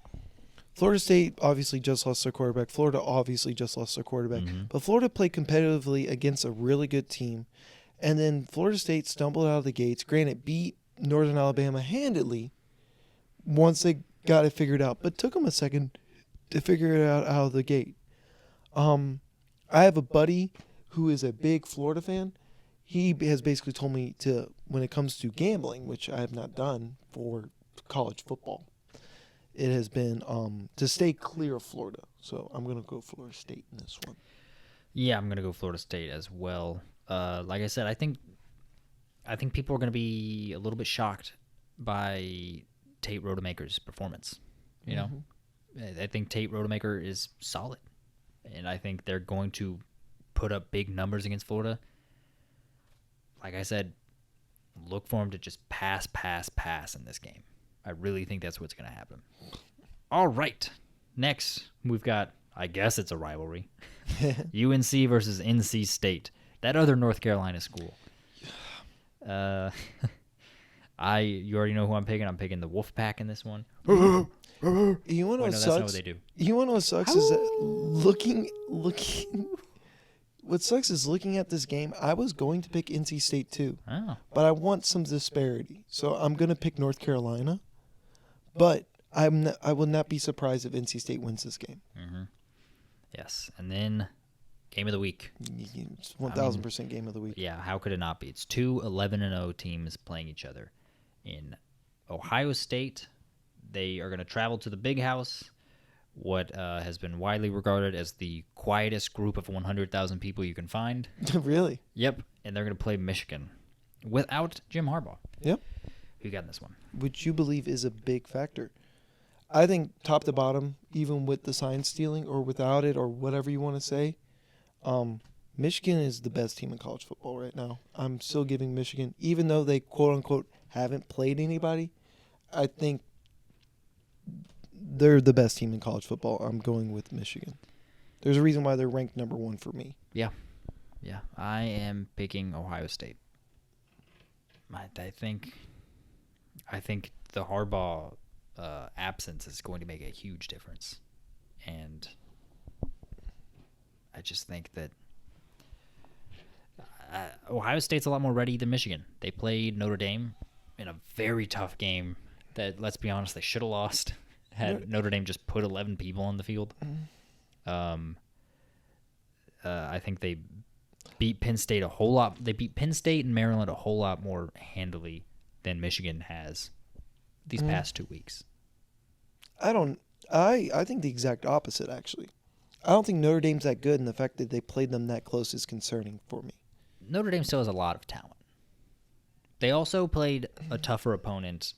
Florida State obviously just lost their quarterback. Florida obviously just lost their quarterback. Mm-hmm. But Florida played competitively against a really good team. And then Florida State stumbled out of the gates. Granted, beat Northern Alabama handedly once they got it figured out. But took them a second to figure it out of the gate. I have a buddy who is a big Florida fan. He has basically told me to, when it comes to gambling, which I have not done for college football, it has been to stay clear of Florida. So I'm going to go Florida State in this one. Yeah, I'm going to go Florida State as well. Like I said, I think people are going to be a little bit shocked by Tate Rodemaker's performance. You know, I think Tate Rodemaker is solid. and I think they're going to put up big numbers against Florida. Like I said, look for them to just pass in this game. I really think that's what's going to happen. All right. Next, we've got, I guess it's a rivalry. UNC versus NC State. That other North Carolina school. You already know who I'm picking. I'm picking the Wolfpack in this one. You want to know what that's sucks? not what they do. You want to know what sucks is that looking. What sucks is looking at this game. I was going to pick NC State too, but I want some disparity, so I'm going to pick North Carolina. But I will not be surprised if NC State wins this game. Mm-hmm. Yes, and then game of the week. It's 1,000% game of the week. Yeah, how could it not be? It's two 11-0 teams playing each other. In Ohio State, they are going to travel to the Big House, what has been widely regarded as the quietest group of 100,000 people you can find. Really? Yep, and they're going to play Michigan without Jim Harbaugh. Yep. Who got in this one? Which you believe is a big factor. I think top to bottom, even with the sign stealing or without it or whatever you want to say, Michigan is the best team in college football right now. I'm still giving Michigan, even though they quote-unquote haven't played anybody, I think they're the best team in college football. I'm going with Michigan. There's a reason why they're ranked number 1 for me. Yeah. I am picking Ohio State. I think the Harbaugh absence is going to make a huge difference, and I just think that Ohio State's a lot more ready than Michigan. They played Notre Dame in a very tough game that, let's be honest, they should have lost had Notre Dame just put 11 people on the field. I think they beat Penn State a whole lot. They beat Penn State and Maryland a whole lot more handily than Michigan has these past 2 weeks. I think the exact opposite, actually. I don't think Notre Dame's that good, and the fact that they played them that close is concerning for me. Notre Dame still has a lot of talent. They also played a tougher opponent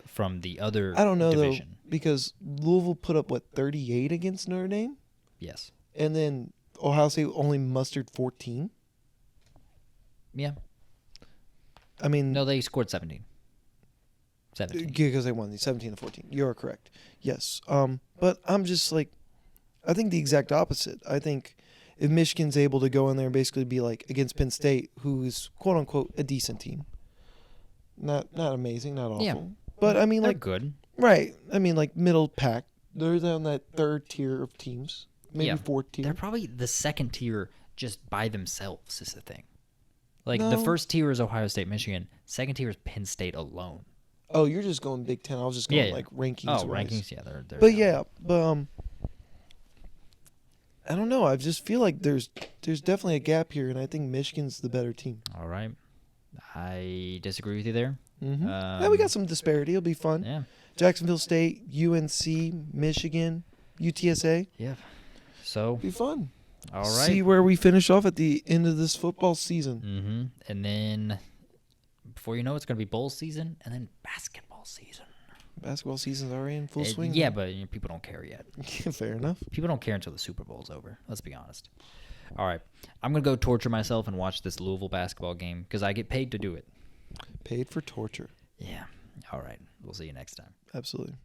from the other division. I don't know, though, because Louisville put up, 38 against Notre Dame? Yes. And then Ohio State only mustered 14? Yeah. I mean... No, they scored 17. Because they won the 17-14. You're correct. Yes. But I'm just I think the exact opposite. I think if Michigan's able to go in there and basically be against Penn State, who is quote unquote a decent team, not amazing, not awful, yeah. But I mean they're good, right? I mean middle pack. They're on that third tier of teams, maybe fourth tier. They're probably the second tier just by themselves. Is the thing. The first tier is Ohio State, Michigan. Second tier is Penn State alone. Oh, you're just going Big Ten. I was just going rankings. Oh, rankings. Yeah, they're but I don't know. I just feel like there's definitely a gap here, and I think Michigan's the better team. All right, I disagree with you there. Mm-hmm. Yeah, we got some disparity. It'll be fun. Yeah, Jacksonville State, UNC, Michigan, UTSA. Yeah, so it'll be fun. All right, see where we finish off at the end of this football season. Mm-hmm. And then before you know, it's going to be bowl season, and then basketball season. Basketball season's already in full swing. Yeah, but people don't care yet. Fair enough. People don't care until the Super Bowl's over. Let's be honest. All right. I'm going to go torture myself and watch this Louisville basketball game because I get paid to do it. Paid for torture. Yeah. All right. We'll see you next time. Absolutely.